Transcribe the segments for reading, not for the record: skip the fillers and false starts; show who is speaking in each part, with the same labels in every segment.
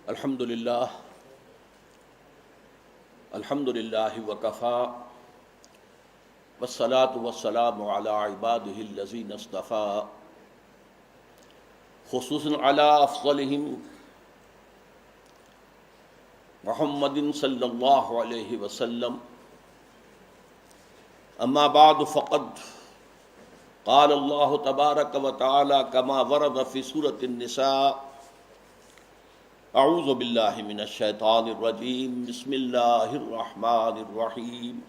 Speaker 1: الحمد للہ وکفیٰ والصلاة والسلام علی عبادہ الذین اصطفیٰ خصوصاً علی افضلہم محمد صلی اللہ علیہ وسلم. اما بعد فقد قال اللہ تبارک و تعالی کما ورد فی سورۃ النساء اعوذ باللہ من الشیطان الرجیم بسم اللہ الرحمن الرحیم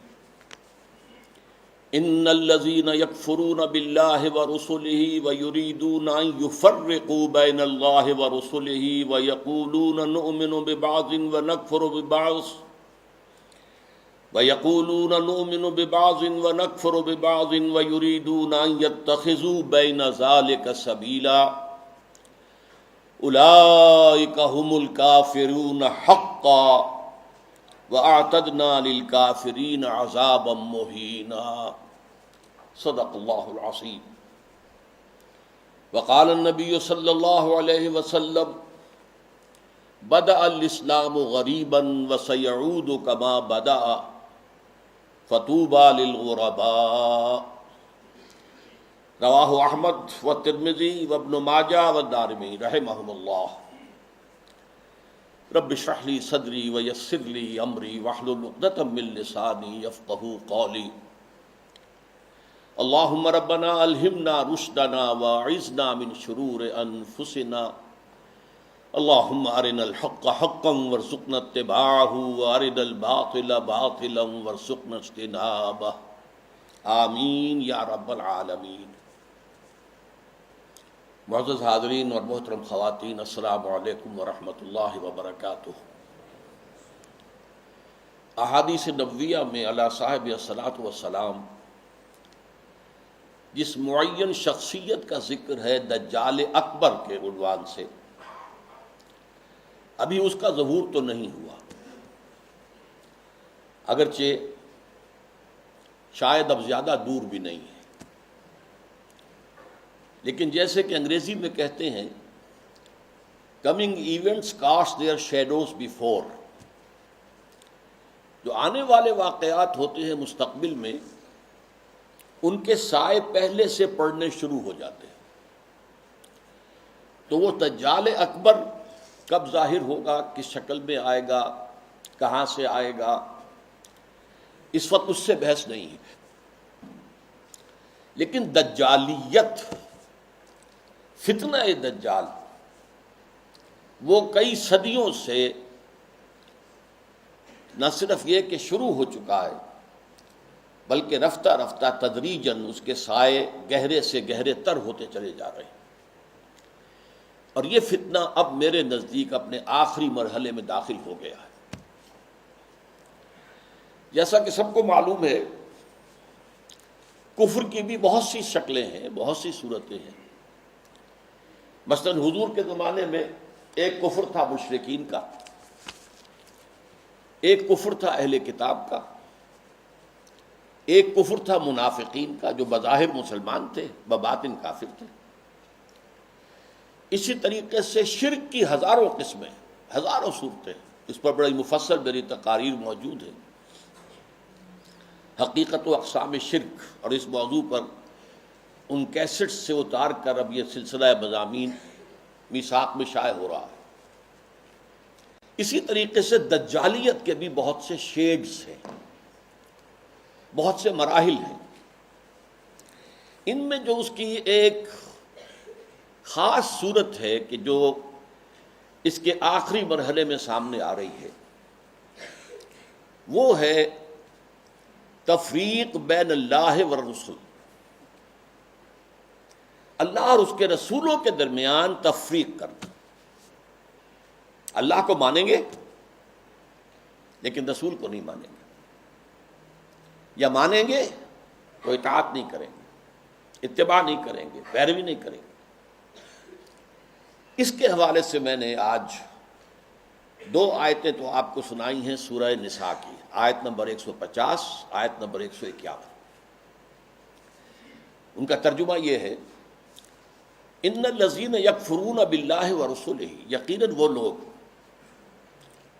Speaker 1: ان الذین یکفرون باللہ ورسلہ ویریدون ان یفرقوا بین اللہ ورسلہ ویقولون نؤمن ببعض ونکفر ببعض ویریدون ان یتخذوا بین ذلک سبیلا اولئک هم الکافرون حقا وَأَعْتَدْنَا لِلْكَافِرِينَ عَذَابًا مُهِينًا. صدق اللہ العظیم. وقال النبی صلی اللہ علیہ وسلم بدأ الاسلام غریبا وسيعود كما بدأ فطوبى للغرباء. رواہ احمد والترمذی وابن ماجہ والدارمی رحمہم اللہ. رب اشرح لی صدری ویسر لی امری واحلل عقدۃ من لسانی یفقہوا قولی. اللہم ربنا الہمنا رشدنا واعذنا من شرور انفسنا. اللہم ارنا الحق حقا وارزقنا اتباعہ وارنا الباطل باطلا وارزقنا اجتنابہ. آمین یا رب العالمین. معزز حاضرین اور محترم خواتین، السلام علیکم ورحمۃ اللہ وبرکاتہ. احادیث نبویہ میں علی صاحب الصلاۃ والسلام جس معین شخصیت کا ذکر ہے دجال اکبر کے عنوان سے، ابھی اس کا ظہور تو نہیں ہوا، اگرچہ شاید اب زیادہ دور بھی نہیں ہے، لیکن جیسے کہ انگریزی میں کہتے ہیں coming events cast their shadows before. جو آنے والے واقعات ہوتے ہیں مستقبل میں، ان کے سائے پہلے سے پڑنے شروع ہو جاتے ہیں. تو وہ دجال اکبر کب ظاہر ہوگا، کس شکل میں آئے گا، کہاں سے آئے گا، اس وقت اس سے بحث نہیں ہے. لیکن دجالیت، فتنہ دجال، وہ کئی صدیوں سے نہ صرف یہ کہ شروع ہو چکا ہے، بلکہ رفتہ رفتہ تدریجاً اس کے سائے گہرے سے گہرے تر ہوتے چلے جا رہے ہیں. اور یہ فتنہ اب میرے نزدیک اپنے آخری مرحلے میں داخل ہو گیا ہے. جیسا کہ سب کو معلوم ہے، کفر کی بھی بہت سی شکلیں ہیں، بہت سی صورتیں ہیں. مثلا حضور کے زمانے میں ایک کفر تھا مشرکین کا، ایک کفر تھا اہل کتاب کا، ایک کفر تھا منافقین کا جو بظاہر مسلمان تھے بباطن کافر تھے. اسی طریقے سے شرک کی ہزاروں قسمیں، ہزاروں صورتیں، اس پر بڑی مفصل میری تقاریر موجود ہے، حقیقت و اقسام شرک، اور اس موضوع پر ان کیسٹ سے اتار کر اب یہ سلسلہ مضامین میثاق میں شائع ہو رہا ہے. اسی طریقے سے دجالیت کے بھی بہت سے شیڈز ہیں، بہت سے مراحل ہیں. ان میں جو اس کی ایک خاص صورت ہے کہ جو اس کے آخری مرحلے میں سامنے آ رہی ہے، وہ ہے تفریق بین اللہ والرسل. اللہ اور اس کے رسولوں کے درمیان تفریق کرنا. اللہ کو مانیں گے لیکن رسول کو نہیں مانیں گے، یا مانیں گے تو اطاعت نہیں کریں گے، اتباع نہیں کریں گے، پیروی نہیں کریں گے. اس کے حوالے سے میں نے آج دو آیتیں تو آپ کو سنائی ہیں سورہ نساء کی، آیت نمبر 150، آیت نمبر 151. ان کا ترجمہ یہ ہے، ان الذین یکفرون باللہ ورسلہ، یقیناً وہ لوگ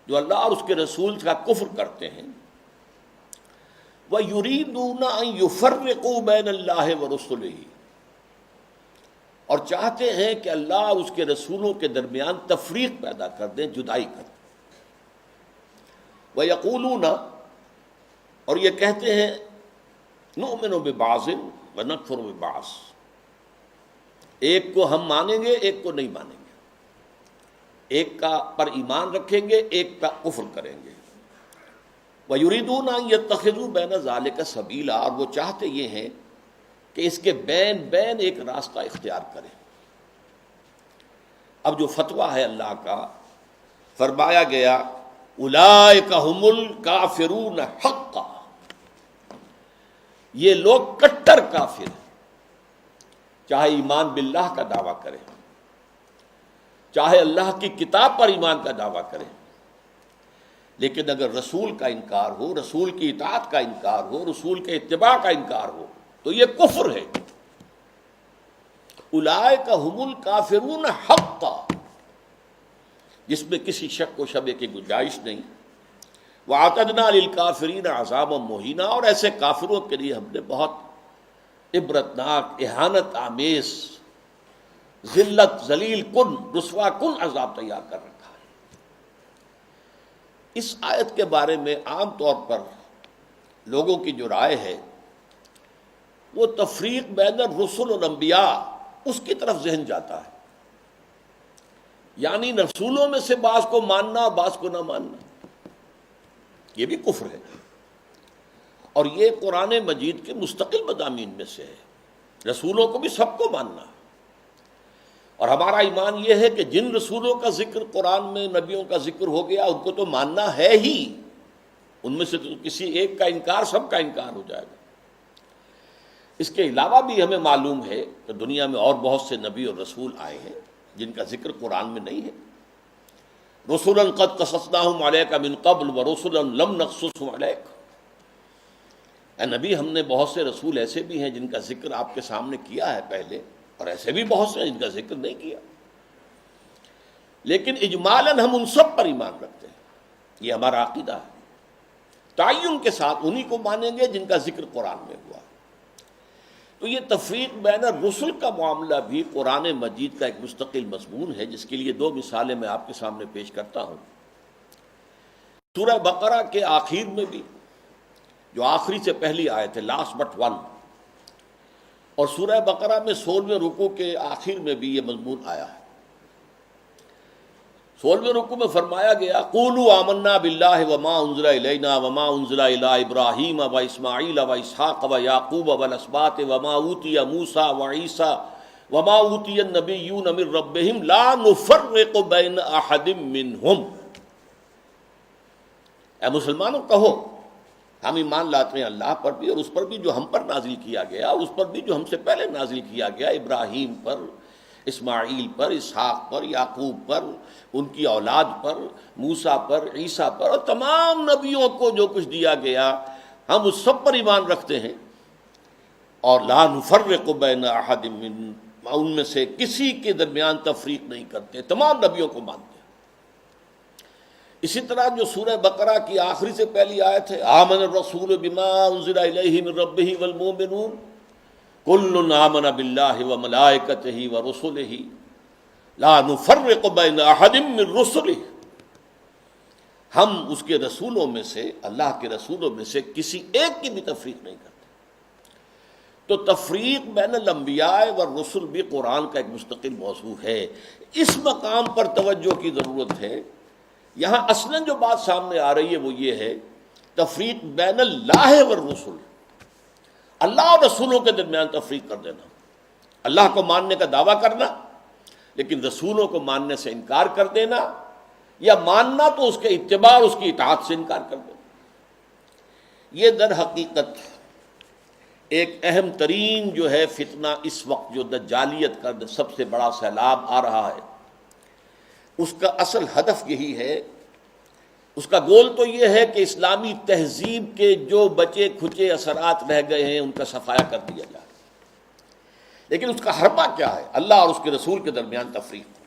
Speaker 1: جو اللہ اور اس کے رسول کا کفر کرتے ہیں، وَيُرِيدُونَ أَن يُفَرِّقُوا بَيْنَ اللَّهِ وَرُسُلِهِ، اور چاہتے ہیں کہ اللہ اور اس کے رسولوں کے درمیان تفریق پیدا کر دیں، جدائی کر دیں۔ وَيَقُولُونَ، اور یہ کہتے ہیں، نُؤْمِنُ بِبَعْضٍ وَنَكْفُرُ بِبَعْضٍ، ایک کو ہم مانیں گے ایک کو نہیں مانیں گے، ایک کا پر ایمان رکھیں گے ایک کا کفر کریں گے۔ وَيُرِيدُونَ أَن يَتَّخِذُوا بَيْنَ ذَلِكَ سَبِيلًا، اور وہ چاہتے یہ ہیں کہ اس کے بین ایک راستہ اختیار کریں۔ اب جو فتویٰ ہے اللہ کا، فرمایا گیا اولئک ھم الکافرون حقا، یہ لوگ کٹر کافر ہیں، چاہے ایمان باللہ کا دعویٰ کریں، چاہے اللہ کی کتاب پر ایمان کا دعویٰ کریں، لیکن اگر رسول کا انکار ہو، رسول کی اطاعت کا انکار ہو، رسول کے اتباع کا انکار ہو تو یہ کفر ہے۔ اولئک ھم الکافرون حقا، جس میں کسی شک و شبہ کی گنجائش نہیں۔ وَأَعْتَدْنَا لِلْكَافِرِينَ عَذَابًا مُهِينًا، اور ایسے کافروں کے لیے ہم نے بہت عبرتناک، اہانت آمیز، ذلت، ذلیل کن، رسوا کن عذاب تیار کر رکھا ہے۔ اس آیت کے بارے میں عام طور پر لوگوں کی جو رائے ہے وہ تفریق بین الرسل والانبیاء، اس کی طرف ذہن جاتا ہے، یعنی رسولوں میں سے بعض کو ماننا بعض کو نہ ماننا، یہ بھی کفر ہے، اور یہ قرآن مجید کے مستقل مضامین میں سے ہے۔ رسولوں کو بھی سب کو ماننا، اور ہمارا ایمان یہ ہے کہ جن رسولوں کا ذکر قرآن میں، نبیوں کا ذکر ہو گیا، ان کو تو ماننا ہے ہی، ان میں سے تو کسی ایک کا انکار سب کا انکار ہو جائے گا۔ اس کے علاوہ بھی ہمیں معلوم ہے کہ دنیا میں اور بہت سے نبی اور رسول آئے ہیں جن کا ذکر قرآن میں نہیں ہے۔ رسولا قد قصصناہم علیک من قبل ورسلا لم نقصصہم علیک، اے نبی ہم نے بہت سے رسول ایسے بھی ہیں جن کا ذکر آپ کے سامنے کیا ہے پہلے، اور ایسے بھی بہت سے ہیں جن کا ذکر نہیں کیا، لیکن اجمالاً ہم ان سب پر ایمان رکھتے ہیں، یہ ہمارا عقیدہ ہے۔ تعین کے ساتھ انہی کو مانیں گے جن کا ذکر قرآن میں ہوا۔ تو یہ تفریق بین الرسل کا معاملہ بھی قرآن مجید کا ایک مستقل مضمون ہے، جس کے لیے دو مثالیں میں آپ کے سامنے پیش کرتا ہوں۔ سورہ بقرہ کے آخر میں بھی، جو آخری سے پہلی آیت ہے، لاسٹ بٹ ون، اور سورہ بقرہ میں 16ویں رکوع کے آخر میں بھی یہ مضمون آیا ہے۔ 16ویں رکوع میں فرمایا گیا قولوا آمنا باللہ وما انزل الینا وما انزل الی ابراہیم واسماعیل واسحاق ویعقوب والاسباط وما اوتی موسیٰ وعیسیٰ وما اوتی النبیون من ربہم لا نفرق بین احد منہم۔ اے مسلمانوں کہو ہم ایمان لاتے ہیں اللہ پر بھی، اور اس پر بھی جو ہم پر نازل کیا گیا، اور اس پر بھی جو ہم سے پہلے نازل کیا گیا، ابراہیم پر، اسماعیل پر، اسحاق پر، یعقوب پر، ان کی اولاد پر، موسیٰ پر، عیسیٰ پر، اور تمام نبیوں کو جو کچھ دیا گیا ہم اس سب پر ایمان رکھتے ہیں، اور لا نفرق بین احد من، ان میں سے کسی کے درمیان تفریق نہیں کرتے، تمام نبیوں کو مانتے ہیں۔ اسی طرح جو سورہ بقرہ کی آخری سے پہلی آیت ہے آمن الرسول بما انزل الیہ من ربہ والمؤمنون کل آمن باللہ وملائکتہ ورسلہ لا نفرق بین احد من رسلہ، ہم اس کے رسولوں میں سے، اللہ کے رسولوں میں سے کسی ایک کی بھی تفریق نہیں کرتے۔ تو تفریق بین الانبیاء والرسل بھی قرآن کا ایک مستقل موضوع ہے۔ اس مقام پر توجہ کی ضرورت ہے۔ یہاں اصلاً جو بات سامنے آ رہی ہے وہ یہ ہے تفریق بین اللہ والرسل، اللہ اور رسولوں کے درمیان تفریق کر دینا، اللہ کو ماننے کا دعویٰ کرنا لیکن رسولوں کو ماننے سے انکار کر دینا، یا ماننا تو اس کے اتباع اور اس کی اطاعت سے انکار کر دینا۔ یہ در حقیقت ایک اہم ترین جو ہے فتنہ اس وقت جو دجالیت کا سب سے بڑا سیلاب آ رہا ہے، اس کا اصل ہدف یہی ہے، اس کا گول تو یہ ہے کہ اسلامی تہذیب کے جو بچے کھچے اثرات رہ گئے ہیں ان کا صفایا کر دیا جائے، لیکن اس کا حربہ کیا ہے؟ اللہ اور اس کے رسول کے درمیان تفریق۔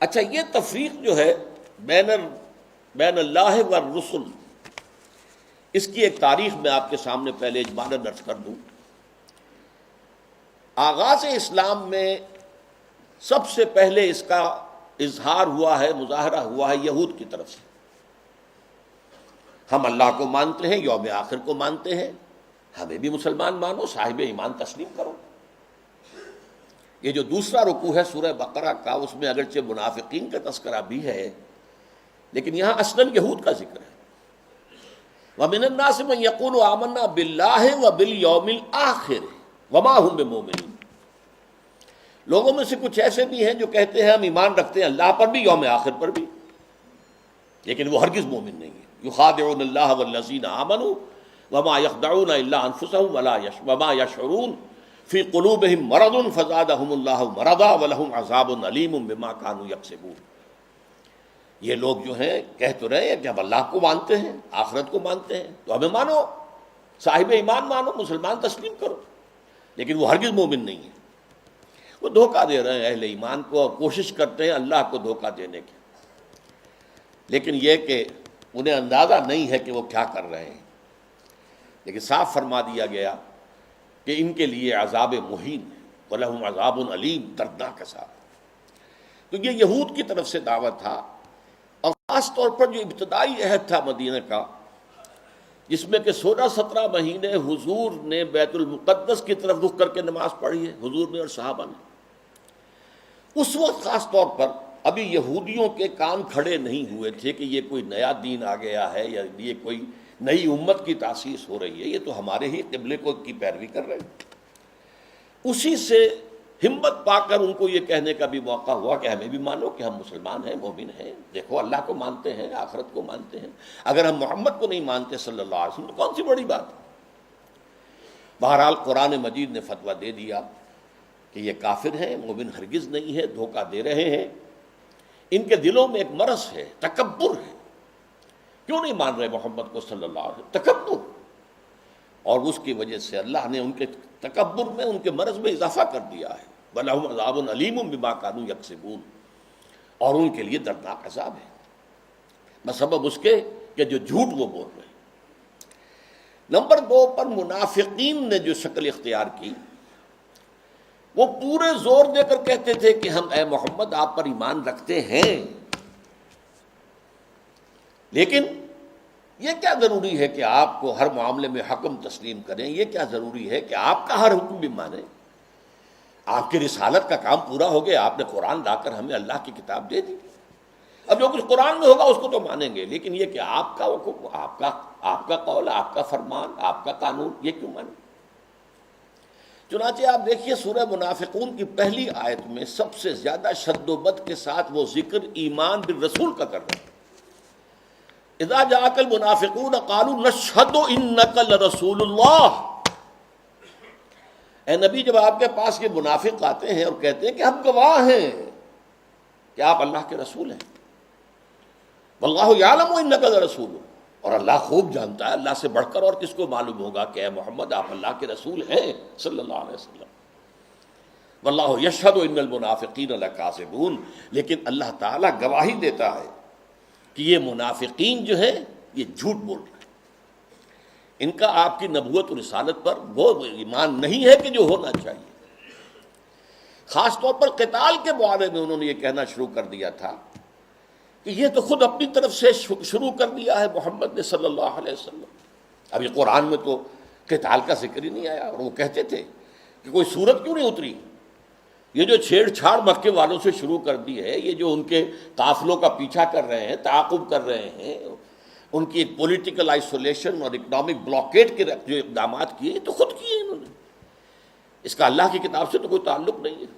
Speaker 1: اچھا، یہ تفریق جو ہے بین اللہ والرسل، اس کی ایک تاریخ میں آپ کے سامنے پہلے اجمالاً درج کر دوں۔ آغاز اسلام میں سب سے پہلے اس کا اظہار ہوا ہے، مظاہرہ ہوا ہے یہود کی طرف سے۔ ہم اللہ کو مانتے ہیں، یوم آخر کو مانتے ہیں، ہمیں بھی مسلمان مانو، صاحب ایمان تسلیم کرو۔ یہ جو دوسرا رکوع ہے سورہ بقرہ کا، اس میں اگرچہ منافقین کا تذکرہ بھی ہے، لیکن یہاں اصلاً یہود کا ذکر ہے۔ وَمِنَ النَّاسِ مَن يَقُولُ آمَنَّا بِاللَّهِ وَبِالْيَوْمِ الْآخِرِ وَمَا هُمْ بِمُؤْمِنِينَ، لوگوں میں سے کچھ ایسے بھی ہیں جو کہتے ہیں ہم ایمان رکھتے ہیں اللہ پر بھی، یوم آخر پر بھی، لیکن وہ ہرگز مومن نہیں ہے۔ یخادعون اللہ والذین آمنوا وما یخدعون الا انفسهم وما یشعرون فی قلوبہم مرض فزادہم اللہ مرضا ولہم عذاب علیم بما کانوا یکسبون۔ یہ لوگ جو ہیں کہہ تو رہے ہیں کہ ہم اللہ کو مانتے ہیں، آخرت کو مانتے ہیں، تو ہمیں مانو، صاحب ایمان مانو، مسلمان تسلیم کرو، لیکن وہ ہرگز مومن نہیں ہے۔ وہ دھوکہ دے رہے ہیں اہل ایمان کو، اور کوشش کرتے ہیں اللہ کو دھوکہ دینے کی، لیکن یہ کہ انہیں اندازہ نہیں ہے کہ وہ کیا کر رہے ہیں۔ لیکن صاف فرما دیا گیا کہ ان کے لیے عذاب مہین ہے، وَلَهُمْ عَذَابٌ عَلِيمٌ، دردناک عذاب۔ تو یہ یہود کی طرف سے دعوت تھا، اور خاص طور پر جو ابتدائی عہد تھا مدینہ کا، جس میں کہ 16-17 مہینے حضور نے بیت المقدس کی طرف رخ کر کے نماز پڑھی ہے، حضور نے اور صحابہ نے۔ اس وقت خاص طور پر ابھی یہودیوں کے کان کھڑے نہیں ہوئے تھے کہ یہ کوئی نیا دین آ گیا ہے، یا یہ کوئی نئی امت کی تاسیس ہو رہی ہے، یہ تو ہمارے ہی قبلے کو کی پیروی کر رہے ہیں۔ اسی سے ہمت پا کر ان کو یہ کہنے کا بھی موقع ہوا کہ ہمیں بھی مانو کہ ہم مسلمان ہیں، مومن ہیں، دیکھو اللہ کو مانتے ہیں، آخرت کو مانتے ہیں، اگر ہم محمد کو نہیں مانتے صلی اللہ علیہ وسلم تو کون سی بڑی بات ہے۔ بہرحال قرآن مجید نے فتویٰ دے دیا کہ یہ کافر ہیں، مومن ہرگز نہیں ہے، دھوکہ دے رہے ہیں، ان کے دلوں میں ایک مرض ہے، تکبر ہے۔ کیوں نہیں مان رہے محمد کو صلی اللہ علیہ وسلم؟ تکبر، اور اس کی وجہ سے اللہ نے ان کے تکبر میں، ان کے مرض میں اضافہ کر دیا ہے۔ وَلَهُمْ عَذَابٌ عَلِيمٌ بِمَا كَانُوا يَكْسِبُونَ، اور ان کے لیے دردناک عذاب ہے بسبب اس کے کہ جو جھوٹ وہ بول رہے ہیں۔ نمبر 2 پر منافقین نے جو شکل اختیار کی، وہ پورے زور دے کر کہتے تھے کہ ہم اے محمد آپ پر ایمان رکھتے ہیں، لیکن یہ کیا ضروری ہے کہ آپ کو ہر معاملے میں حکم تسلیم کریں؟ یہ کیا ضروری ہے کہ آپ کا ہر حکم بھی مانیں؟ آپ کی رسالت کا کام پورا ہو گیا، آپ نے قرآن لا کر ہمیں اللہ کی کتاب دے دی، اب جو کچھ قرآن میں ہوگا اس کو تو مانیں گے، لیکن یہ کہ آپ کا حکم، آپ کا قول، آپ کا فرمان، آپ کا قانون، یہ کیوں مانیں؟ چنانچہ آپ دیکھیے سورہ منافقون کی پہلی آیت میں سب سے زیادہ شد و بد کے ساتھ وہ ذکر ایمان بالرسول کا کر رہے ہیں۔ اذا جاءک المنافقون قالوا نشہد انک لرسول اللہ، اے نبی جب آپ کے پاس یہ منافق آتے ہیں اور کہتے ہیں کہ ہم گواہ ہیں کہ آپ اللہ کے رسول ہیں، واللہ یعلم انک لرسول، اور اللہ خوب جانتا ہے، اللہ سے بڑھ کر اور کس کو معلوم ہوگا کہ اے محمد آپ اللہ کے رسول ہیں صلی اللہ علیہ وسلم۔ واللہ یشہد ان المنافقین لکاذبون، لیکن اللہ تعالیٰ گواہی دیتا ہے کہ یہ منافقین جو ہیں یہ جھوٹ بول رہے ہیں، ان کا آپ کی نبوت و رسالت پر وہ ایمان نہیں ہے کہ جو ہونا چاہیے۔ خاص طور پر قتال کے بارے میں انہوں نے یہ کہنا شروع کر دیا تھا کہ یہ تو خود اپنی طرف سے شروع کر دیا ہے محمد نے صلی اللہ علیہ وسلم۔ اب یہ قرآن میں تو قتال کا ذکر ہی نہیں آیا، اور وہ کہتے تھے کہ کوئی صورت کیوں نہیں اتری؟ یہ جو چھیڑ چھاڑ مکے والوں سے شروع کر دی ہے، یہ جو ان کے قافلوں کا پیچھا کر رہے ہیں، تعاقب کر رہے ہیں، ان کی ایک پولیٹیکل آئسولیشن اور اکنامک بلاکیٹ کے جو اقدامات کیے تو خود کیے انہوں نے، اس کا اللہ کی کتاب سے تو کوئی تعلق نہیں ہے۔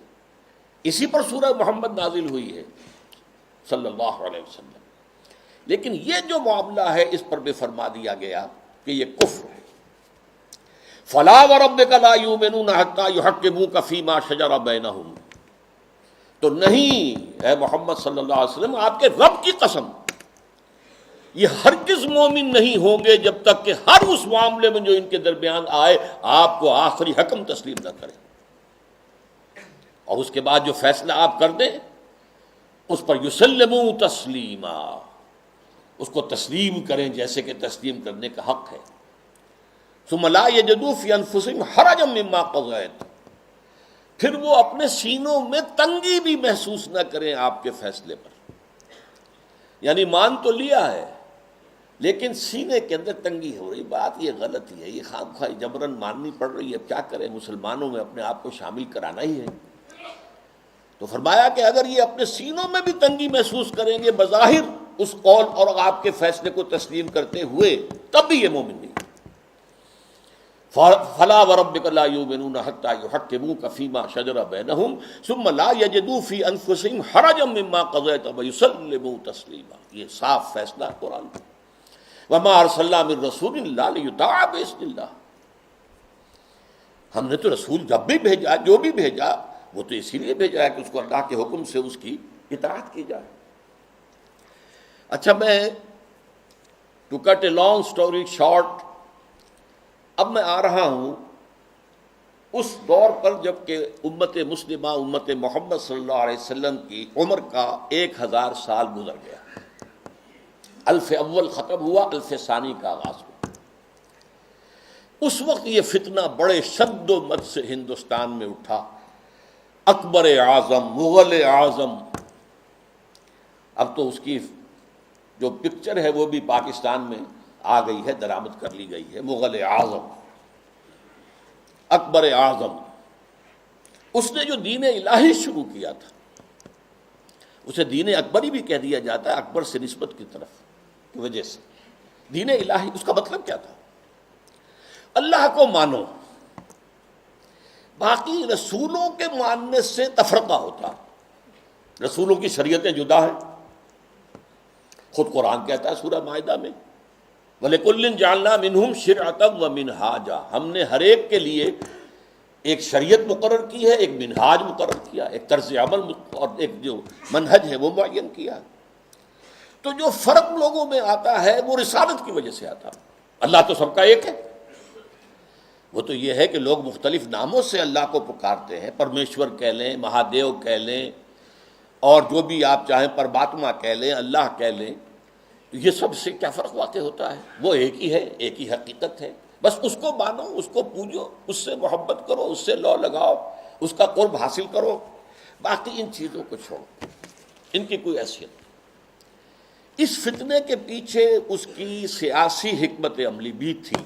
Speaker 1: اسی پر سورہ محمد نازل ہوئی ہے صلی اللہ علیہ وسلم، لیکن یہ جو معاملہ ہے اس پر بھی فرما دیا گیا کہ یہ کفر ہے۔ فَلَا وَرَبِّكَ لَا يُؤْمِنُونَ حَتَّىٰ يُحَكِّمُوكَ فِي مَا شَجَرَ بَيْنَهُمْ، تو نہیں اے محمد صلی اللہ علیہ وسلم، آپ کے رب کی قسم، یہ ہرگز مومن نہیں ہوں گے جب تک کہ ہر اس معاملے میں جو ان کے درمیان آئے آپ کو آخری حکم تسلیم نہ کریں، اور اس کے بعد جو فیصلہ آپ کر دیں اس پر یسلموا تسلیما، اس کو تسلیم کریں جیسے کہ تسلیم کرنے کا حق ہے۔ ثم لا یجدوا فی انفسہم حرجا مما قضیت، پھر وہ اپنے سینوں میں تنگی بھی محسوس نہ کریں آپ کے فیصلے پر، یعنی مان تو لیا ہے لیکن سینے کے اندر تنگی ہو رہی، بات یہ غلط ہی ہے، یہ خام خواہ جبرن ماننی پڑ رہی ہے، اب کیا کریں، مسلمانوں میں اپنے آپ کو شامل کرانا ہی ہے۔ تو فرمایا کہ اگر یہ اپنے سینوں میں بھی تنگی محسوس کریں گے بظاہر اس قول اور آپ کے فیصلے کو تسلیم کرتے ہوئے، تب بھی یہ مومن نہیں۔ فلا وربک لا یؤمنون حتی یحکموک فیما شجر بینہم ثم لا یجدوا فی انفسہم حرجا مما قضیت ویسلموا تسلیما، یہ صاف فیصلہ قرآن کا۔ وما ارسلنا من رسول الا لیطاع باذن اللہ، ہم نے تو رسول جب بھی بھیجا، جو بھی بھیجا، وہ تو اسی لیے بھیجا ہے کہ اس کو اللہ کے حکم سے اس کی اطاعت کی جائے۔ اچھا، میں to cut a long story short, اب میں آ رہا ہوں اس دور پر جب کہ امت مسلمہ، امت محمد صلی اللہ علیہ وسلم کی عمر کا 1000 سال گزر گیا، الف اول ختم ہوا، الف ثانی کا آغاز ہوا۔ اس وقت یہ فتنہ بڑے شد و مد سے ہندوستان میں اٹھا، اکبر اعظم، مغل اعظم، اب تو اس کی جو پکچر ہے وہ بھی پاکستان میں آ گئی ہے، درآمد کر لی گئی ہے، مغل اعظم، اکبر اعظم۔ اس نے جو دین الہی شروع کیا تھا، اسے دین اکبری بھی کہہ دیا جاتا ہے، اکبر سے نسبت کی طرف کی وجہ سے۔ دین الہی، اس کا مطلب کیا تھا؟ اللہ کو مانو، باقی رسولوں کے ماننے سے تفرقہ ہوتا، رسولوں کی شریعتیں جدا ہیں، خود قرآن کہتا ہے سورہ مائدہ میں وَلِكُلٍّ جَعَلْنَا مِنْهُمْ شِرْعَةً وَمِنْهَاجًا، ہم نے ہر ایک کے لیے ایک شریعت مقرر کی ہے، ایک منہاج مقرر کیا، ایک طرز عمل اور ایک جو منہج ہے وہ معین کیا۔ تو جو فرق لوگوں میں آتا ہے وہ رسالت کی وجہ سے آتا، اللہ تو سب کا ایک ہے، وہ تو یہ ہے کہ لوگ مختلف ناموں سے اللہ کو پکارتے ہیں، پرمیشور کہہ لیں، مہادیو کہہ لیں، اور جو بھی آپ چاہیں پرماتما کہہ لیں، اللہ کہہ لیں، یہ سب سے کیا فرق واقع ہوتا ہے؟ وہ ایک ہی ہے، ایک ہی حقیقت ہے، بس اس کو مانو، اس کو پوجو، اس سے محبت کرو، اس سے لو لگاؤ، اس کا قرب حاصل کرو، باقی ان چیزوں کو چھوڑو، ان کی کوئی حیثیت نہیں۔ اس فتنے کے پیچھے اس کی سیاسی حکمت عملی بھی تھی۔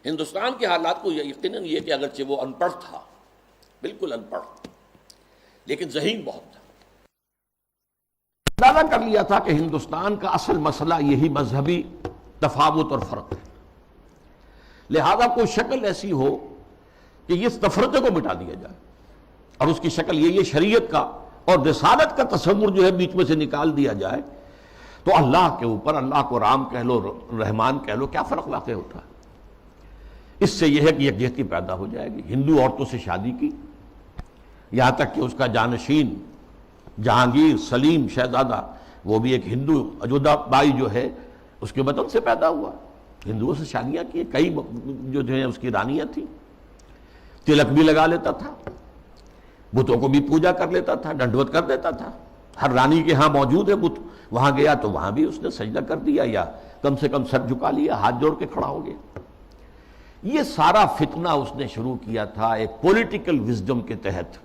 Speaker 1: ہندوستان کے حالات کو یقیناً یہ کہ اگرچہ وہ ان پڑھ تھا، بالکل ان پڑھ، لیکن ذہین بہت تھا، اندازہ کر لیا تھا کہ ہندوستان کا اصل مسئلہ یہی مذہبی تفاوت اور فرق ہے، لہذا کوئی شکل ایسی ہو کہ اس تفرقے کو مٹا دیا جائے، اور اس کی شکل یہ شریعت کا اور رسالت کا تصور جو ہے بیچ میں سے نکال دیا جائے، تو اللہ کے اوپر، اللہ کو رام کہہ لو، رحمان کہہ لو، کیا فرق واقع ہوتا ہے؟ اس سے یہ ہے کہ یکجہتی پیدا ہو جائے گی۔ ہندو عورتوں سے شادی کی، یہاں تک کہ اس کا جانشین جہانگیر سلیم شہزادہ، وہ بھی ایک ہندو، اجودھا بائی جو ہے اس کے وطن سے پیدا ہوا، ہندوؤں سے شادیاں کی، کئی جو ہیں اس کی رانیاں تھیں، تلک بھی لگا لیتا تھا، بتوں کو بھی پوجا کر لیتا تھا، ڈنڈوت کر دیتا تھا، ہر رانی کے ہاں موجود ہے بت، وہاں گیا تو وہاں بھی اس نے سجدہ کر دیا، یا کم سے کم سر جھکا لیا، ہاتھ جوڑ کے کھڑا ہو گیا۔ یہ سارا فتنہ اس نے شروع کیا تھا ایک پولیٹیکل وزڈم کے تحت،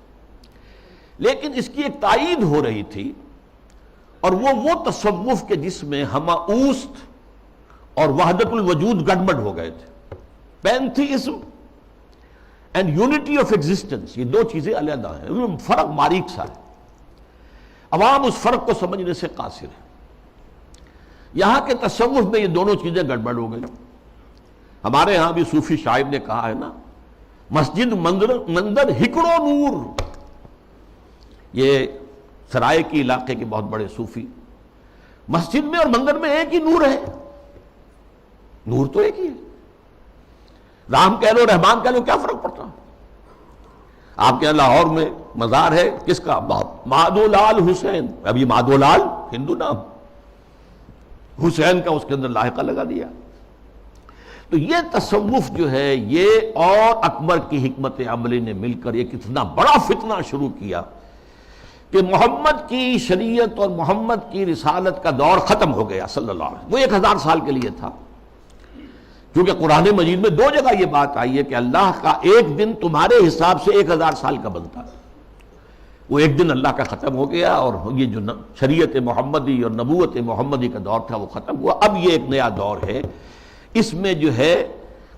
Speaker 1: لیکن اس کی ایک تائید ہو رہی تھی، اور وہ تصوف کے جس میں ہمہ اوست اور وحدت الوجود گڑبڑ ہو گئے تھے، pantheism and unity of existence, یہ دو چیزیں علیحدہ ہیں، ان میں فرق باریک سا ہے، عوام اس فرق کو سمجھنے سے قاصر ہے۔ یہاں کے تصوف میں یہ دونوں چیزیں گڑبڑ ہو گئی۔ ہمارے ہاں بھی صوفی شاعر نے کہا ہے نا، مسجد مندر ہکڑو نور، یہ سرائے کی علاقے کے بہت بڑے صوفی، مسجد میں اور مندر میں ایک ہی نور ہے، نور تو ایک ہی ہے، رام کہہ لو، رحمان کہہ لو، کیا فرق پڑتا؟ آپ کے لاہور میں مزار ہے کس کا؟ مادھو لال حسین، اب یہ مادھو لال ہندو نام، حسین کا اس کے اندر لاحقہ لگا دیا۔ تو یہ تصوف جو ہے، یہ اور اکبر کی حکمت عملی نے مل کر ایک اتنا بڑا فتنہ شروع کیا کہ محمد کی شریعت اور محمد کی رسالت کا دور ختم ہو گیا صلی اللہ علیہ وسلم. وہ 1000 سال کے لیے تھا، کیونکہ قرآن مجید میں 2 جگہ یہ بات آئی ہے کہ اللہ کا ایک دن تمہارے حساب سے 1000 سال کا بنتا ہے. وہ ایک دن اللہ کا ختم ہو گیا اور یہ جو شریعت محمدی اور نبوت محمدی کا دور تھا وہ ختم ہوا. اب یہ ایک نیا دور ہے، اس میں جو ہے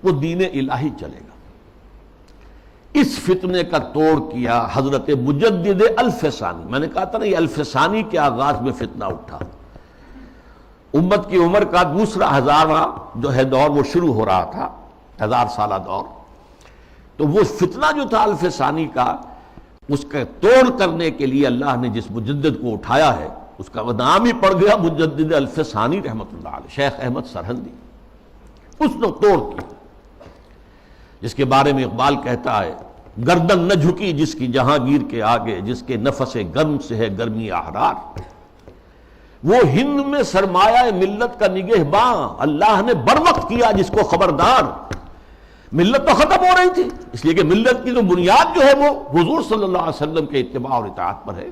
Speaker 1: وہ دین الہی چلے گا. اس فتنے کا توڑ کیا حضرت مجدد الف ثانی. میں نے کہا تھا نا یہ الف ثانی کے آغاز میں فتنہ اٹھا. امت کی عمر کا دوسرا ہزارواں جو ہے دور وہ شروع ہو رہا تھا، 1000 سالہ دور. تو وہ فتنہ جو تھا الف ثانی کا، اس کا توڑ کرنے کے لیے اللہ نے جس مجدد کو اٹھایا ہے اس کا نام ہی پڑ گیا مجدد الف ثانی رحمۃ اللہ علیہ، شیخ احمد سرہندی. اس نے توڑ کیا، جس کے بارے میں اقبال کہتا ہے گردن نہ جھکی جس کی جہانگیر کے آگے، جس کے نفس گرم سے ہے گرمی احرار. وہ ہند میں سرمایہ ملت کا نگہباں، اللہ نے بر وقت کیا جس کو خبردار. ملت تو ختم ہو رہی تھی، اس لیے کہ ملت کی جو بنیاد جو ہے وہ حضور صلی اللہ علیہ وسلم کے اتباع اور اطاعت پر ہے.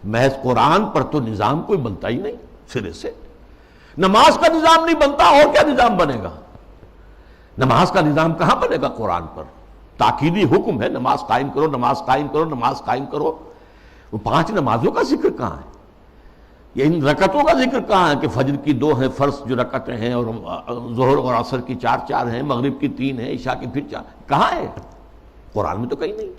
Speaker 1: محض قرآن پر تو نظام کوئی بنتا ہی نہیں سرے سے. نماز کا نظام نہیں بنتا، اور کیا نظام بنے گا؟ نماز کا نظام کہاں بنے گا قرآن پر؟ تاکیدی حکم ہے نماز قائم کرو، نماز قائم کرو، نماز قائم کرو. وہ 5 نمازوں کا ذکر کہاں ہے؟ یہ ان رکعتوں کا ذکر کہاں ہے کہ فجر کی 2 ہیں فرض جو رکعتیں ہیں، اور ظہر اور عصر کی 4 ہیں، مغرب کی 3 ہیں، عشاء کی پھر 4. کہاں ہے؟ قرآن میں تو کہیں نہیں.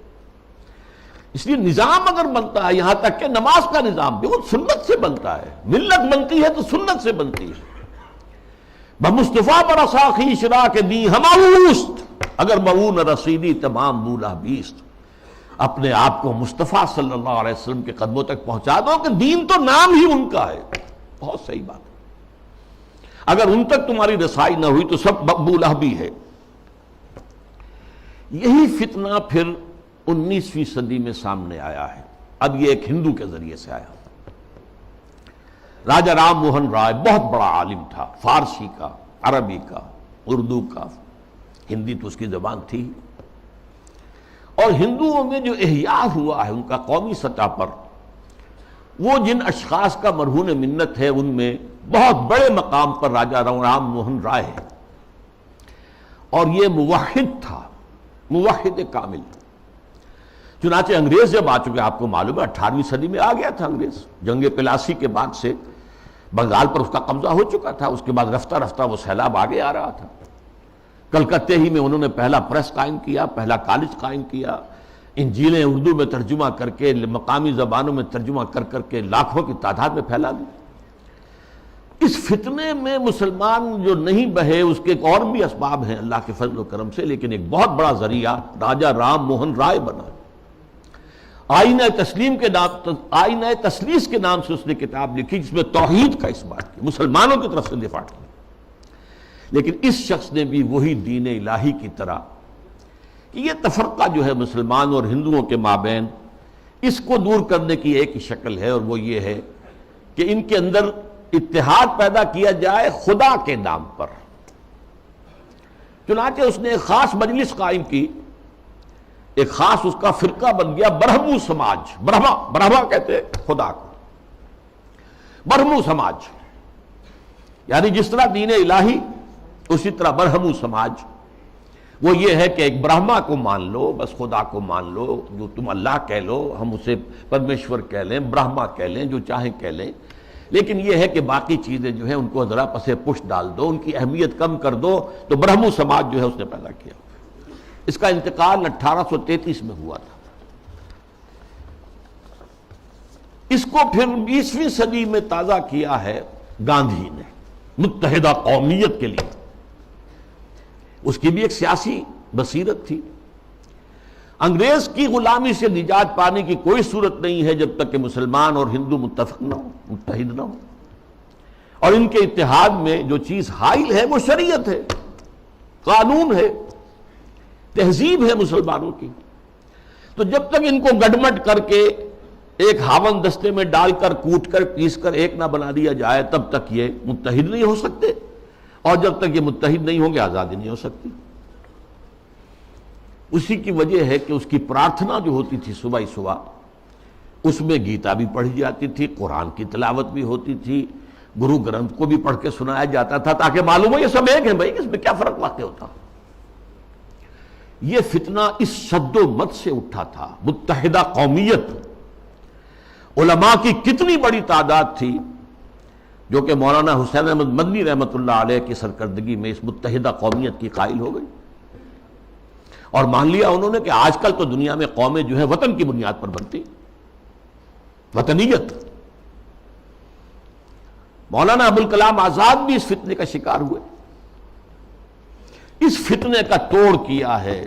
Speaker 1: اس لیے نظام اگر بنتا ہے، یہاں تک کہ نماز کا نظام بھی وہ سنت سے بنتا ہے. ملت بنتی ہے تو سنت سے بنتی ہے. بمصطفیٰ پر اساخی شرا کے دی ہماوست، اگر مؤون رسیدی تمام بولا بیست. اپنے آپ کو مصطفیٰ صلی اللہ علیہ وسلم کے قدموں تک پہنچا دو کہ دین تو نام ہی ان کا ہے. بہت صحیح بات ہے. اگر ان تک تمہاری رسائی نہ ہوئی تو سب مقبولہ بھی ہے. یہی فتنہ پھر 19ویں صدی میں سامنے آیا ہے. اب یہ ایک ہندو کے ذریعے سے آیا. راجہ رام موہن رائے بہت بڑا عالم تھا، فارسی کا، عربی کا، اردو کا، ہندی تو اس کی زبان تھی. اور ہندوؤں میں جو احیاء ہوا ہے ان کا قومی سطح پر، وہ جن اشخاص کا مرہون منت ہے ان میں بہت بڑے مقام پر راجہ رام موہن رائے ہے. اور یہ موحد تھا، موحد کامل. چنانچہ انگریز جب آ چکے، آپ کو معلوم ہے 18ویں صدی میں آ گیا تھا انگریز. جنگ پلاسی کے بعد سے بنگال پر اس کا قبضہ ہو چکا تھا. اس کے بعد رفتہ رفتہ وہ سیلاب آگے آ رہا تھا. کلکتے ہی میں انہوں نے پہلا پریس قائم کیا، پہلا کالج قائم کیا. انجیلیں اردو میں ترجمہ کر کے، مقامی زبانوں میں ترجمہ کر کر کے لاکھوں کی تعداد میں پھیلا دی. اس فتنے میں مسلمان جو نہیں بہے اس کے ایک اور بھی اسباب ہیں اللہ کے فضل و کرم سے، لیکن ایک بہت بڑا ذریعہ راجہ رام موہن رائے بنا. آئینہ تسلیم کے نام، آئینہ تسلیس کے نام سے اس نے کتاب لکھی جس میں توحید کا اس بات کی، مسلمانوں کی طرف سے دفاع کی. لیکن اس شخص نے بھی وہی دین الہی کی طرح کہ یہ تفرقہ جو ہے مسلمان اور ہندوؤں کے مابین، اس کو دور کرنے کی ایک ہی شکل ہے، اور وہ یہ ہے کہ ان کے اندر اتحاد پیدا کیا جائے خدا کے نام پر. چنانچہ اس نے ایک خاص مجلس قائم کی، ایک خاص اس کا فرقہ بن گیا برہمو سماج. برہما کہتے ہیں خدا کو. برہمو سماج یعنی جس طرح دین الہی اسی طرح برہمو سماج. وہ یہ ہے کہ ایک برہما کو مان لو، بس خدا کو مان لو، جو تم اللہ کہہ لو، ہم اسے پرمیشور کہہ لیں، برہما کہہ لیں، جو چاہیں کہہ لیں. لیکن یہ ہے کہ باقی چیزیں جو ہیں ان کو ذرا پسے پش ڈال دو، ان کی اہمیت کم کر دو. تو برہمو سماج جو ہے اس نے پیدا کیا. اس کا انتقال 1833 میں ہوا تھا. اس کو پھر 20ویں صدی میں تازہ کیا ہے گاندھی نے متحدہ قومیت کے لیے. اس کی بھی ایک سیاسی بصیرت تھی. انگریز کی غلامی سے نجات پانے کی کوئی صورت نہیں ہے جب تک کہ مسلمان اور ہندو متفق نہ ہو، متحد نہ ہو. اور ان کے اتحاد میں جو چیز حائل ہے وہ شریعت ہے، قانون ہے، تہذیب ہے مسلمانوں کی. تو جب تک ان کو گڈمٹ کر کے ایک ہاون دستے میں ڈال کر کوٹ کر پیس کر ایک نہ بنا دیا جائے تب تک یہ متحد نہیں ہو سکتے، اور جب تک یہ متحد نہیں ہوں گے آزادی نہیں ہو سکتی. اسی کی وجہ ہے کہ اس کی پرارتھنا جو ہوتی تھی صبح ہی صبح اس میں گیتا بھی پڑھی جاتی تھی، قرآن کی تلاوت بھی ہوتی تھی، گرو گرنتھ کو بھی پڑھ کے سنایا جاتا تھا تاکہ معلوم ہو یہ سب ایک ہیں بھائی، اس میں کیا فرق واقع ہوتا۔ یہ فتنہ اس شد و مت سے اٹھا تھا، متحدہ قومیت، علماء کی کتنی بڑی تعداد تھی جو کہ مولانا حسین احمد مدنی رحمۃ اللہ علیہ کی سرکردگی میں اس متحدہ قومیت کی قائل ہو گئی، اور مان لیا انہوں نے کہ آج کل تو دنیا میں قومیں جو ہے وطن کی بنیاد پر بنتی، وطنیت۔ مولانا ابوالکلام آزاد بھی اس فتنے کا شکار ہوئے۔ اس فتنے کا توڑ کیا ہے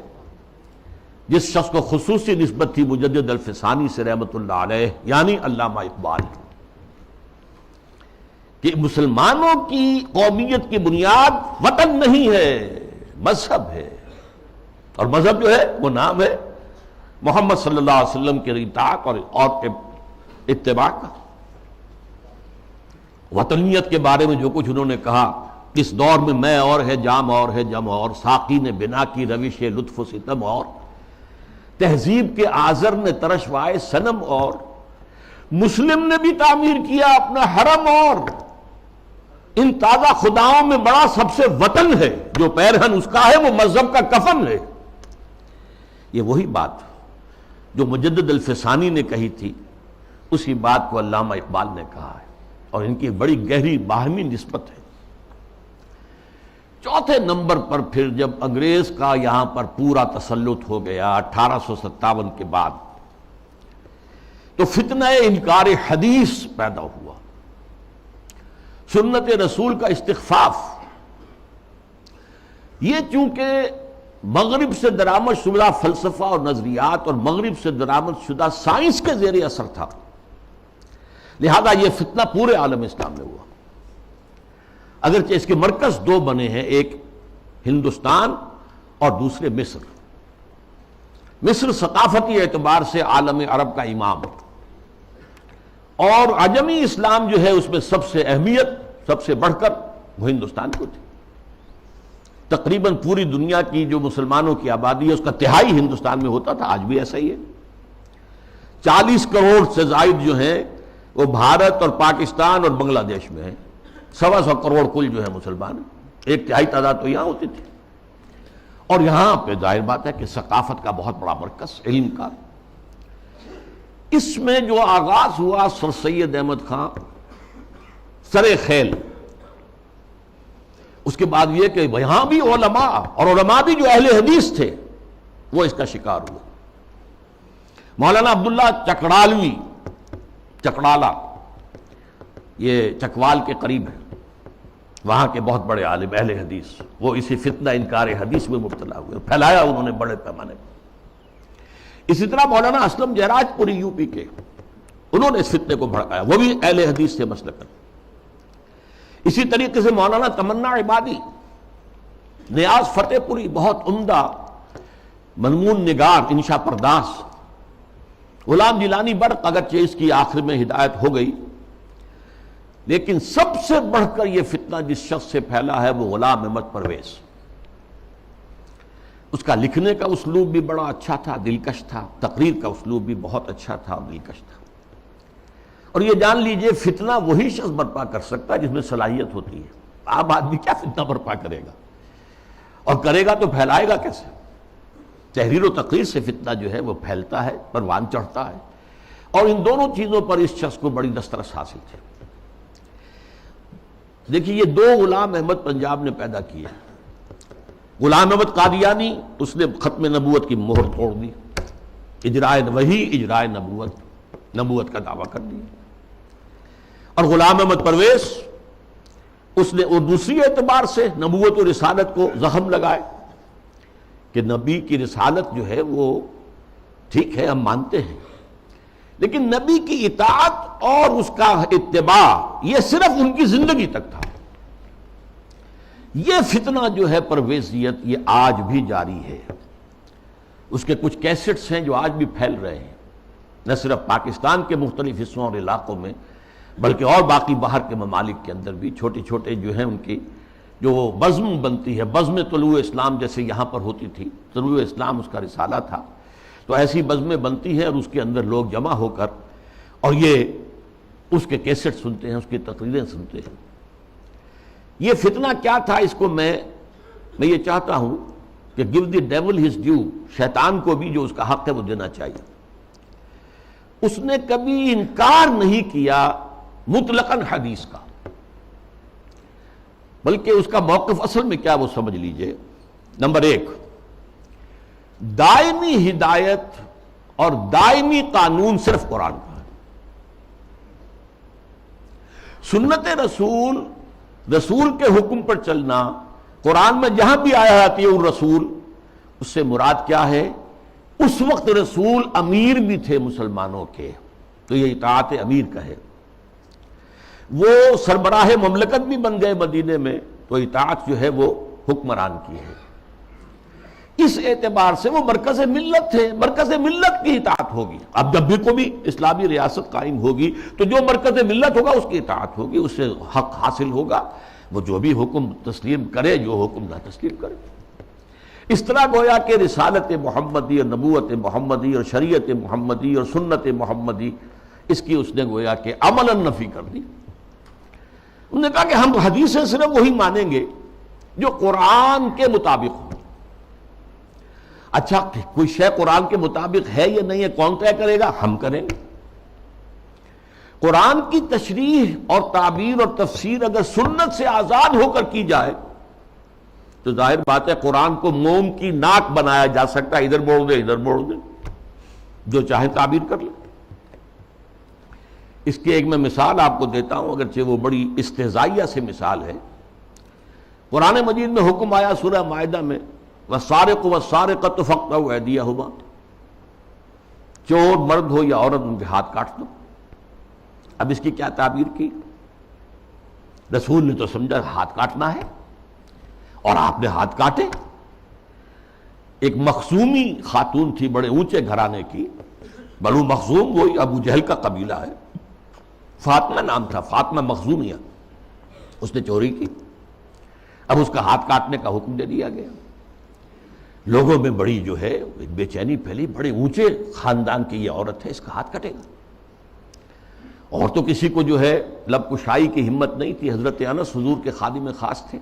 Speaker 1: جس شخص کو خصوصی نسبت تھی مجدد الفسانی سے رحمۃ اللہ علیہ، یعنی علامہ اقبال، کہ مسلمانوں کی قومیت کی بنیاد وطن نہیں ہے، مذہب ہے، اور مذہب جو ہے وہ نام ہے محمد صلی اللہ علیہ وسلم کے اطاعت اور اتباع کا۔ وطنیت کے بارے میں جو کچھ انہوں نے کہا، اس دور میں میں اور ہے، جام اور ہے، جم اور، ساقی نے بنا کی روش لطف و ستم اور، تہذیب کے آزر نے ترشوائے صنم اور، مسلم نے بھی تعمیر کیا اپنا حرم اور، ان تازہ خداؤں میں بڑا سب سے وطن ہے، جو پیرہن اس کا ہے وہ مذہب کا کفن ہے۔ یہ وہی بات جو مجدد الفسانی نے کہی تھی، اسی بات کو علامہ اقبال نے کہا ہے، اور ان کی بڑی گہری باہمی نسبت ہے۔ چوتھے نمبر پر پھر جب انگریز کا یہاں پر پورا تسلط ہو گیا 1857 کے بعد، تو فتنہ انکار حدیث پیدا ہوا، سنت رسول کا استخفاف۔ یہ چونکہ مغرب سے درآمد شدہ فلسفہ اور نظریات اور مغرب سے درآمد شدہ سائنس کے زیر اثر تھا، لہذا یہ فتنہ پورے عالم اسلام میں ہوا، اگرچہ اس کے مرکز دو بنے ہیں، ایک ہندوستان اور دوسرے مصر۔ مصر ثقافتی اعتبار سے عالم عرب کا امام، اور عجمی اسلام جو ہے اس میں سب سے اہمیت سب سے بڑھ کر وہ ہندوستان کو تھی۔ تقریباً پوری دنیا کی جو مسلمانوں کی آبادی ہے اس کا تہائی ہندوستان میں ہوتا تھا، آج بھی ایسا ہی ہے۔ 40 کروڑ سے زائد جو ہیں وہ بھارت اور پاکستان اور بنگلہ دیش میں ہیں، 125 کروڑ کل جو ہے مسلمان، ایک تہائی تعداد تو یہاں ہوتی تھی، اور یہاں پہ ظاہر بات ہے کہ ثقافت کا بہت بڑا مرکز، علم کا۔ اس میں جو آغاز ہوا سر سید احمد خان سر خیل، اس کے بعد یہ کہ یہاں بھی علماء، اور علماء بھی جو اہل حدیث تھے، وہ اس کا شکار ہوئے۔ مولانا عبداللہ چکڑالوی، چکڑالہ یہ چکوال کے قریب ہے، وہاں کے بہت بڑے عالم اہل حدیث، وہ اسی فتنہ انکار حدیث میں مبتلا ہوئے، پھیلایا انہوں نے بڑے پیمانے پر۔ اسی طرح مولانا اسلم جیراج پوری یو پی کے، انہوں نے اس فتنے کو بھڑکایا، وہ بھی اہل حدیث سے مسلک۔ اسی طریقے سے مولانا تمنا عبادی، نیاز فتح پوری، بہت عمدہ منمون نگار، انشا پرداس۔ غلام جیلانی برق، اگرچہ اس کی آخر میں ہدایت ہو گئی، لیکن سب سے بڑھ کر یہ فتنہ جس شخص سے پھیلا ہے وہ غلام احمد پرویز۔ اس کا لکھنے کا اسلوب بھی بڑا اچھا تھا، دلکش تھا، تقریر کا اسلوب بھی بہت اچھا تھا اور دلکش تھا۔ اور یہ جان لیجئے فتنہ وہی شخص برپا کر سکتا ہے جس میں صلاحیت ہوتی ہے۔ عام آدمی کیا فتنہ برپا کرے گا، اور کرے گا تو پھیلائے گا کیسے؟ تحریر و تقریر سے فتنہ جو ہے وہ پھیلتا ہے، پروان چڑھتا ہے، اور ان دونوں چیزوں پر اس شخص کو بڑی دسترس حاصل تھی۔ دیکھیے یہ دو غلام احمد پنجاب نے پیدا کیے۔ غلام احمد قادیانی، اس نے ختم نبوت کی مہر توڑ دی، اجرائے وحی، اجرائے نبوت کا دعویٰ کر دیا۔ اور غلام احمد پرویز، اس نے وہ دوسری اعتبار سے نبوت و رسالت کو زخم لگائے کہ نبی کی رسالت جو ہے وہ ٹھیک ہے، ہم مانتے ہیں، لیکن نبی کی اطاعت اور اس کا اتباع یہ صرف ان کی زندگی تک تھا۔ یہ فتنہ جو ہے پرویزیت، یہ آج بھی جاری ہے۔ اس کے کچھ کیسٹس ہیں جو آج بھی پھیل رہے ہیں، نہ صرف پاکستان کے مختلف حصوں اور علاقوں میں، بلکہ اور باقی باہر کے ممالک کے اندر بھی چھوٹے چھوٹے جو ہیں ان کی جو بزم بنتی ہے، بزم طلوع اسلام جیسے یہاں پر ہوتی تھی، طلوع اسلام اس کا رسالہ تھا، تو ایسی بزمیں بنتی ہیں اور اس کے اندر لوگ جمع ہو کر اور یہ اس کے کیسٹ سنتے ہیں، اس کی تقریریں سنتے ہیں۔ یہ فتنہ کیا تھا، اس کو میں یہ چاہتا ہوں کہ give the devil his due, شیطان کو بھی جو اس کا حق ہے وہ دینا چاہیے۔ اس نے کبھی انکار نہیں کیا مطلقاً حدیث کا، بلکہ اس کا موقف اصل میں کیا وہ سمجھ لیجئے۔ نمبر 1، دائمی ہدایت اور دائمی قانون صرف قرآن کا ہے۔ سنت رسول کے حکم پر چلنا، قرآن میں جہاں بھی آیا ہے اطیعوا الرسول، اس سے مراد کیا ہے؟ اس وقت رسول امیر بھی تھے مسلمانوں کے، تو یہ اطاعت امیر کا ہے۔ وہ سربراہ مملکت بھی بن گئے مدینے میں، تو اطاعت جو ہے وہ حکمران کی ہے۔ اس اعتبار سے وہ مرکز ملت تھے، مرکز ملت کی اطاعت ہوگی۔ اب جب بھی کوئی اسلامی ریاست قائم ہوگی تو جو مرکز ملت ہوگا اس کی اطاعت ہوگی، اس سے حق حاصل ہوگا، وہ جو بھی حکم تسلیم کرے، جو حکم نہ تسلیم کرے۔ اس طرح گویا کہ رسالت محمدی اور نبوت محمدی اور شریعت محمدی اور سنت محمدی، اس کی اس نے گویا کہ عملاً نفی کر دی۔ انہوں نے کہا کہ ہم حدیثیں صرف وہی مانیں گے جو قرآن کے مطابق ہو۔ اچھا، کوئی شے قرآن کے مطابق ہے یا نہیں ہے کون طے کرے گا؟ ہم کریں گے۔ قرآن کی تشریح اور تعبیر اور تفسیر اگر سنت سے آزاد ہو کر کی جائے تو ظاہر بات ہے قرآن کو موم کی ناک بنایا جا سکتا ہے، ادھر موڑ دے ادھر موڑ دے، جو چاہے تعبیر کر لے۔ اس کی ایک میں مثال آپ کو دیتا ہوں، اگرچہ وہ بڑی استہزائیہ سے مثال ہے۔ قرآن مجید میں حکم آیا سورہ مائدہ میں، وَالسَّارِقُ وَالسَّارِقَةُ فَاقْطَعُوا أَيْدِيَهُمَا، چور مرد ہو یا عورت ان کے ہاتھ کاٹ دو۔ اب اس کی کیا تعبیر کی؟ رسول نے تو سمجھا ہاتھ کاٹنا ہے، اور آپ نے ہاتھ کاٹے۔ ایک مخزومی خاتون تھی بڑے اونچے گھرانے کی، بنو مخزوم وہی ابو جہل کا قبیلہ ہے، فاطمہ نام تھا، فاطمہ مخزومیہ، اس نے چوری کی۔ اب اس کا ہاتھ کاٹنے کا حکم دے دیا گیا۔ لوگوں میں بڑی جو ہے بے چینی پھیلی، بڑے اونچے خاندان کی یہ عورت ہے، اس کا ہاتھ کٹے گا۔ اور تو کسی کو جو ہے لب کشائی کی ہمت نہیں تھی۔ حضرت انس حضور کے خادم خاص تھے،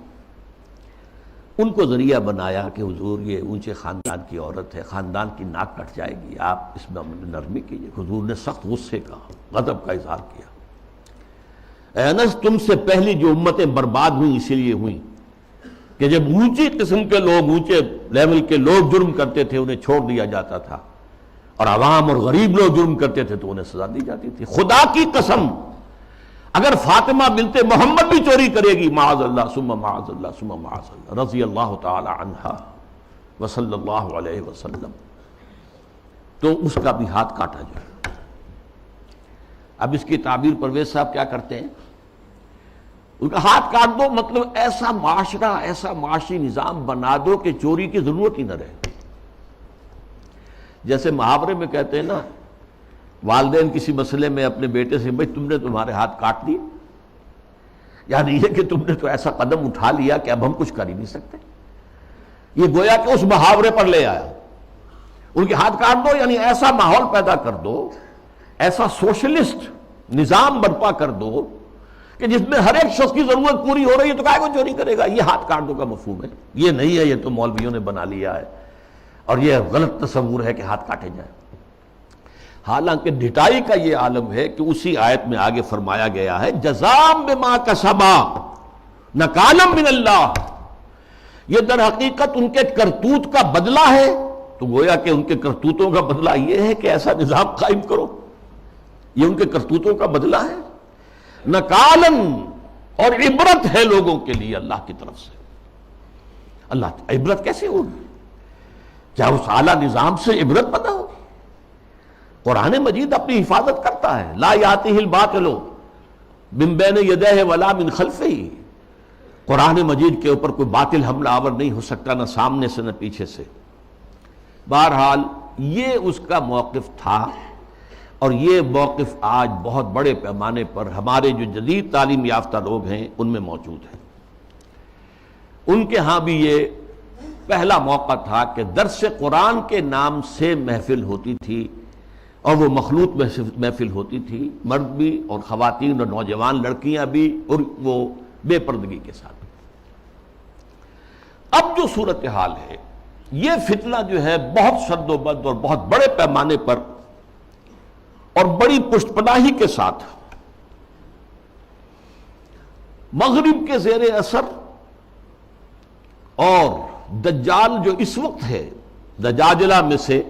Speaker 1: ان کو ذریعہ بنایا کہ حضور یہ اونچے خاندان کی عورت ہے، خاندان کی ناک کٹ جائے گی، آپ اس میں نرمی کیجیے۔ حضور نے سخت غصے کا، غضب کا اظہار کیا۔ اے انس، تم سے پہلی جو امتیں برباد ہوئیں اسی لیے ہوئیں کہ جب اونچی قسم کے لوگ، اونچے لیول کے لوگ جرم کرتے تھے انہیں چھوڑ دیا جاتا تھا، اور عوام اور غریب لوگ جرم کرتے تھے تو انہیں سزا دی جاتی تھی۔ خدا کی قسم، اگر فاطمہ بنت محمد بھی چوری کرے گی، معاذ اللہ ثم معاذ اللہ ثم معاذ اللہ، رضی اللہ تعالی عنہا وصلی اللہ علیہ وسلم، تو اس کا بھی ہاتھ کاٹا جائے۔ اب اس کی تعبیر پرویز صاحب کیا کرتے ہیں؟ ان کا ہاتھ کاٹ دو مطلب ایسا معاشرہ، ایسا معاشی نظام بنا دو کہ چوری کی ضرورت ہی نہ رہے۔ جیسے محاورے میں کہتے ہیں نا، والدین کسی مسئلے میں اپنے بیٹے سے، بھائی تم نے تمہارے ہاتھ کاٹ دیے، یعنی یہ کہ تم نے تو ایسا قدم اٹھا لیا کہ اب ہم کچھ کر ہی نہیں سکتے۔ یہ گویا کہ اس محاورے پر لے آیا، ان کے ہاتھ کاٹ دو یعنی ایسا ماحول پیدا کر دو، ایسا سوشلسٹ نظام برپا کر دو کہ جس میں ہر ایک شخص کی ضرورت پوری ہو رہی ہے تو کائے کو چوری کرے گا۔ یہ ہاتھ کاٹ دو کا مفہوم ہے، یہ نہیں ہے، یہ تو مولویوں نے بنا لیا ہے، اور یہ غلط تصور ہے کہ ہاتھ کاٹے جائیں۔ حالانکہ ڈھٹائی کا یہ عالم ہے کہ اسی آیت میں آگے فرمایا گیا ہے، جزاء بما کسبا نکالا من اللہ، یہ در حقیقت ان کے کرتوت کا بدلہ ہے۔ تو گویا کہ ان کے کرتوتوں کا بدلہ یہ ہے کہ ایسا نظام قائم کرو، یہ ان کے کرتوتوں کا بدلہ ہے۔ نکالن، اور عبرت ہے لوگوں کے لیے اللہ کی طرف سے۔ اللہ عبرت کیسے ہوگی؟ کیا اس اعلیٰ نظام سے عبرت پیدا ہوگی؟ قرآن مجید اپنی حفاظت کرتا ہے، لا یاتیہ الباطل من بین یدیہ ولا من خلفہ، قرآن مجید کے اوپر کوئی باطل حملہ آور نہیں ہو سکتا، نہ سامنے سے نہ پیچھے سے۔ بہرحال یہ اس کا موقف تھا، اور یہ موقف آج بہت بڑے پیمانے پر ہمارے جو جدید تعلیم یافتہ لوگ ہیں ان میں موجود ہے۔ ان کے ہاں بھی یہ پہلا موقع تھا کہ درس قرآن کے نام سے محفل ہوتی تھی، اور وہ مخلوط محفل ہوتی تھی، مرد بھی اور خواتین اور نوجوان لڑکیاں بھی، اور وہ بے پردگی کے ساتھ۔ اب جو صورتحال ہے، یہ فتنہ جو ہے بہت شد و بد اور بہت بڑے پیمانے پر اور بڑی پشت پناہی کے ساتھ مغرب کے زیر اثر، اور دجال جو اس وقت ہے، دجاجلہ میں سے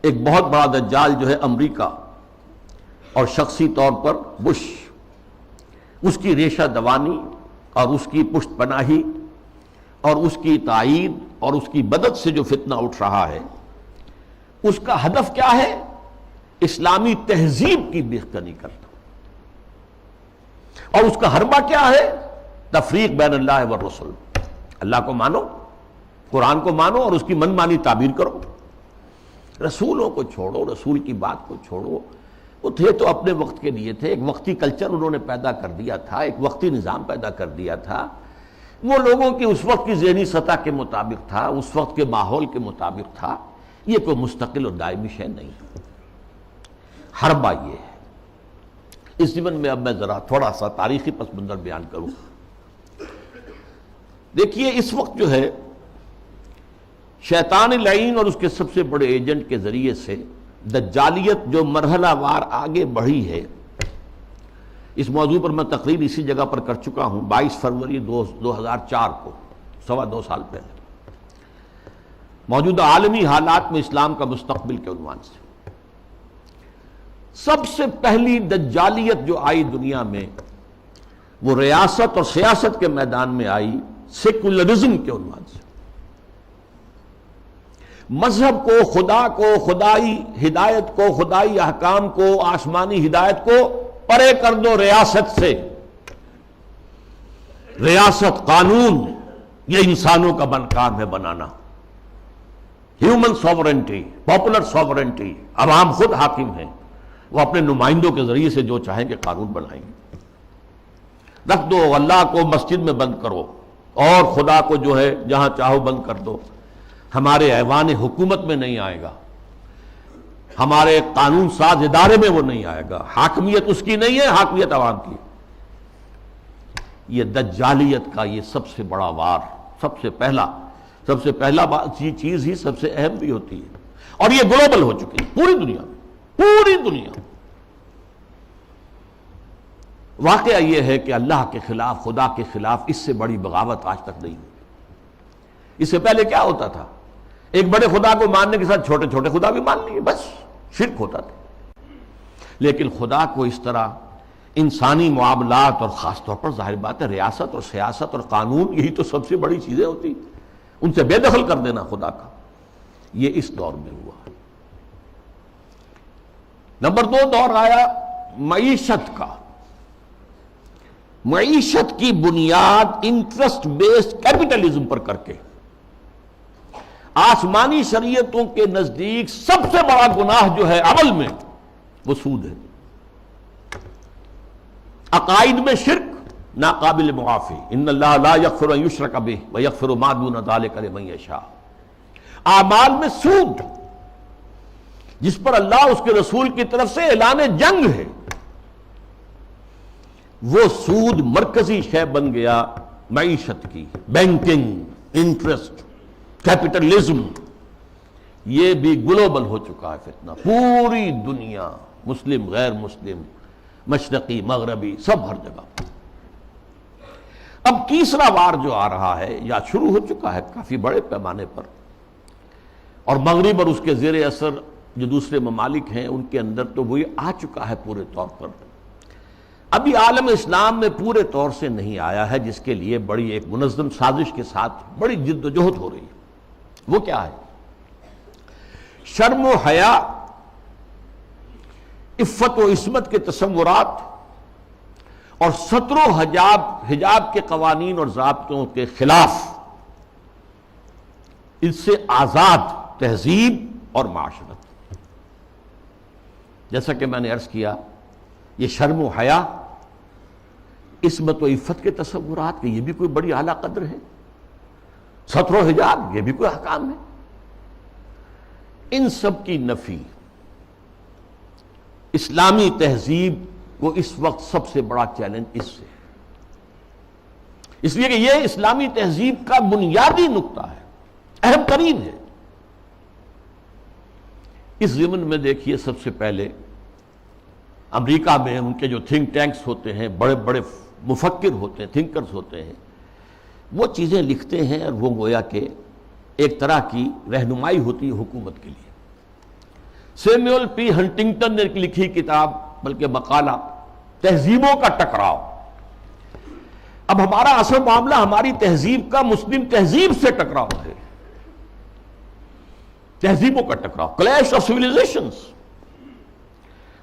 Speaker 1: ایک بہت بڑا دجال جو ہے امریکہ، اور شخصی طور پر بش، اس کی ریشہ دوانی اور اس کی پشت پناہی اور اس کی تائید اور اس کی مدد سے جو فتنہ اٹھ رہا ہے، اس کا ہدف کیا ہے؟ اسلامی تہذیب کی بیخکنی کرنا، اور اس کا حربہ کیا ہے؟ تفریق بین اللہ والرسل۔ اللہ کو مانو، قرآن کو مانو، اور اس کی من مانی تعبیر کرو، رسولوں کو چھوڑو، رسول کی بات کو چھوڑو۔ وہ تھے تو اپنے وقت کے لیے تھے، ایک وقتی کلچر انہوں نے پیدا کر دیا تھا، ایک وقتی نظام پیدا کر دیا تھا، وہ لوگوں کی اس وقت کی ذہنی سطح کے مطابق تھا، اس وقت کے ماحول کے مطابق تھا، یہ کوئی مستقل اور دائمی شے نہیں۔ حربہ یہ ہے۔ اس ضمن میں اب میں ذرا تھوڑا سا تاریخی پس منظر بیان کروں۔ دیکھیے، اس وقت جو ہے شیطان لعین اور اس کے سب سے بڑے ایجنٹ کے ذریعے سے دجالیت جو مرحلہ وار آگے بڑھی ہے، اس موضوع پر میں تقریر اسی جگہ پر کر چکا ہوں 22 فروری 2004 کو، 2.25 سال پہلے، موجودہ عالمی حالات میں اسلام کا مستقبل کے عنوان سے۔ سب سے پہلی دجالیت جو آئی دنیا میں، وہ ریاست اور سیاست کے میدان میں آئی، سیکولرزم کے عنوان سے۔ مذہب کو، خدا کو، خدائی ہدایت کو، خدائی احکام کو، آسمانی ہدایت کو پرے کر دو ریاست سے۔ ریاست، قانون، یہ انسانوں کا کام ہے بنانا۔ ہیومن سوورنٹی، پاپولر سوورنٹی، عوام خود حاکم ہیں، وہ اپنے نمائندوں کے ذریعے سے جو چاہیں کہ قانون بنائیں گے۔ رکھ دو، اللہ کو مسجد میں بند کرو، اور خدا کو جو ہے جہاں چاہو بند کر دو، ہمارے ایوان حکومت میں نہیں آئے گا، ہمارے قانون ساز ادارے میں وہ نہیں آئے گا، حاکمیت اس کی نہیں ہے، حاکمیت عوام کی۔ یہ دجالیت کا یہ سب سے بڑا وار، سب سے پہلا چیز ہی سب سے اہم بھی ہوتی ہے، اور یہ گلوبل ہو چکی ہے پوری دنیا میں، پوری دنیا۔ واقعہ یہ ہے کہ اللہ کے خلاف، خدا کے خلاف اس سے بڑی بغاوت آج تک نہیں ہوئی۔ اس سے پہلے کیا ہوتا تھا؟ ایک بڑے خدا کو ماننے کے ساتھ چھوٹے چھوٹے خدا بھی مان لیے، بس شرک ہوتا تھا۔ لیکن خدا کو اس طرح انسانی معاملات، اور خاص طور پر ظاہر بات ہے ریاست اور سیاست اور قانون، یہی تو سب سے بڑی چیزیں ہوتی، ان سے بے دخل کر دینا خدا کا، یہ اس دور میں ہوا۔ نمبر 2 دور آیا معیشت کا۔ معیشت کی بنیاد انٹرسٹ بیسڈ کیپٹلزم پر کر کے، آسمانی شریعتوں کے نزدیک سب سے بڑا گناہ جو ہے عمل میں، وہ سود ہے۔ عقائد میں شرک ناقابل معافی، ان اللہ لا یغفر ان یشرک بہ ویغفر ما دون ذلک لمن یشاء۔ اعمال میں سود، جس پر اللہ اس کے رسول کی طرف سے اعلان جنگ ہے، وہ سود مرکزی شے بن گیا معیشت کی۔ بینکنگ، انٹرسٹ، کیپٹلزم، یہ بھی گلوبل ہو چکا ہے فتنہ، پوری دنیا، مسلم غیر مسلم، مشرقی مغربی، سب ہر جگہ۔ اب تیسرا وار جو آ رہا ہے یا شروع ہو چکا ہے کافی بڑے پیمانے پر، اور مغرب اور اس کے زیر اثر جو دوسرے ممالک ہیں ان کے اندر تو وہ آ چکا ہے پورے طور پر۔ ابھی عالم اسلام میں پورے طور سے نہیں آیا ہے، جس کے لیے بڑی ایک منظم سازش کے ساتھ بڑی جد و جہد ہو رہی ہے۔ وہ کیا ہے؟ شرم و حیا، عفت و عصمت کے تصورات، اور ستر و حجاب کے قوانین اور ضابطوں کے خلاف، اس سے آزاد تہذیب اور معاشرت۔ جیسا کہ میں نے عرض کیا، یہ شرم و حیا، عصمت و عفت کے تصورات، کہ یہ بھی کوئی بڑی اعلیٰ قدر ہے، ستر و حجاب یہ بھی کوئی احکام ہے، ان سب کی نفی اسلامی تہذیب کو اس وقت سب سے بڑا چیلنج اس سے، اس لیے کہ یہ اسلامی تہذیب کا بنیادی نقطہ ہے، اہم ترین ہے۔ اس ضمن میں دیکھیے، سب سے پہلے امریکہ میں ان کے جو تھنک ٹینکس ہوتے ہیں، بڑے بڑے مفکر ہوتے ہیں، تھنکرز ہوتے ہیں، وہ چیزیں لکھتے ہیں اور وہ گویا کہ ایک طرح کی رہنمائی ہوتی ہے حکومت کے لیے۔ سیموئل پی ہنٹنگٹن نے لکھی کتاب، بلکہ مقالہ، تہذیبوں کا ٹکراؤ۔ اب ہمارا اصل معاملہ ہماری تہذیب کا مسلم تہذیب سے ٹکراؤ ہے، تہذیبوں کا ٹکراؤ، کلیش آف سویلائزیشنز،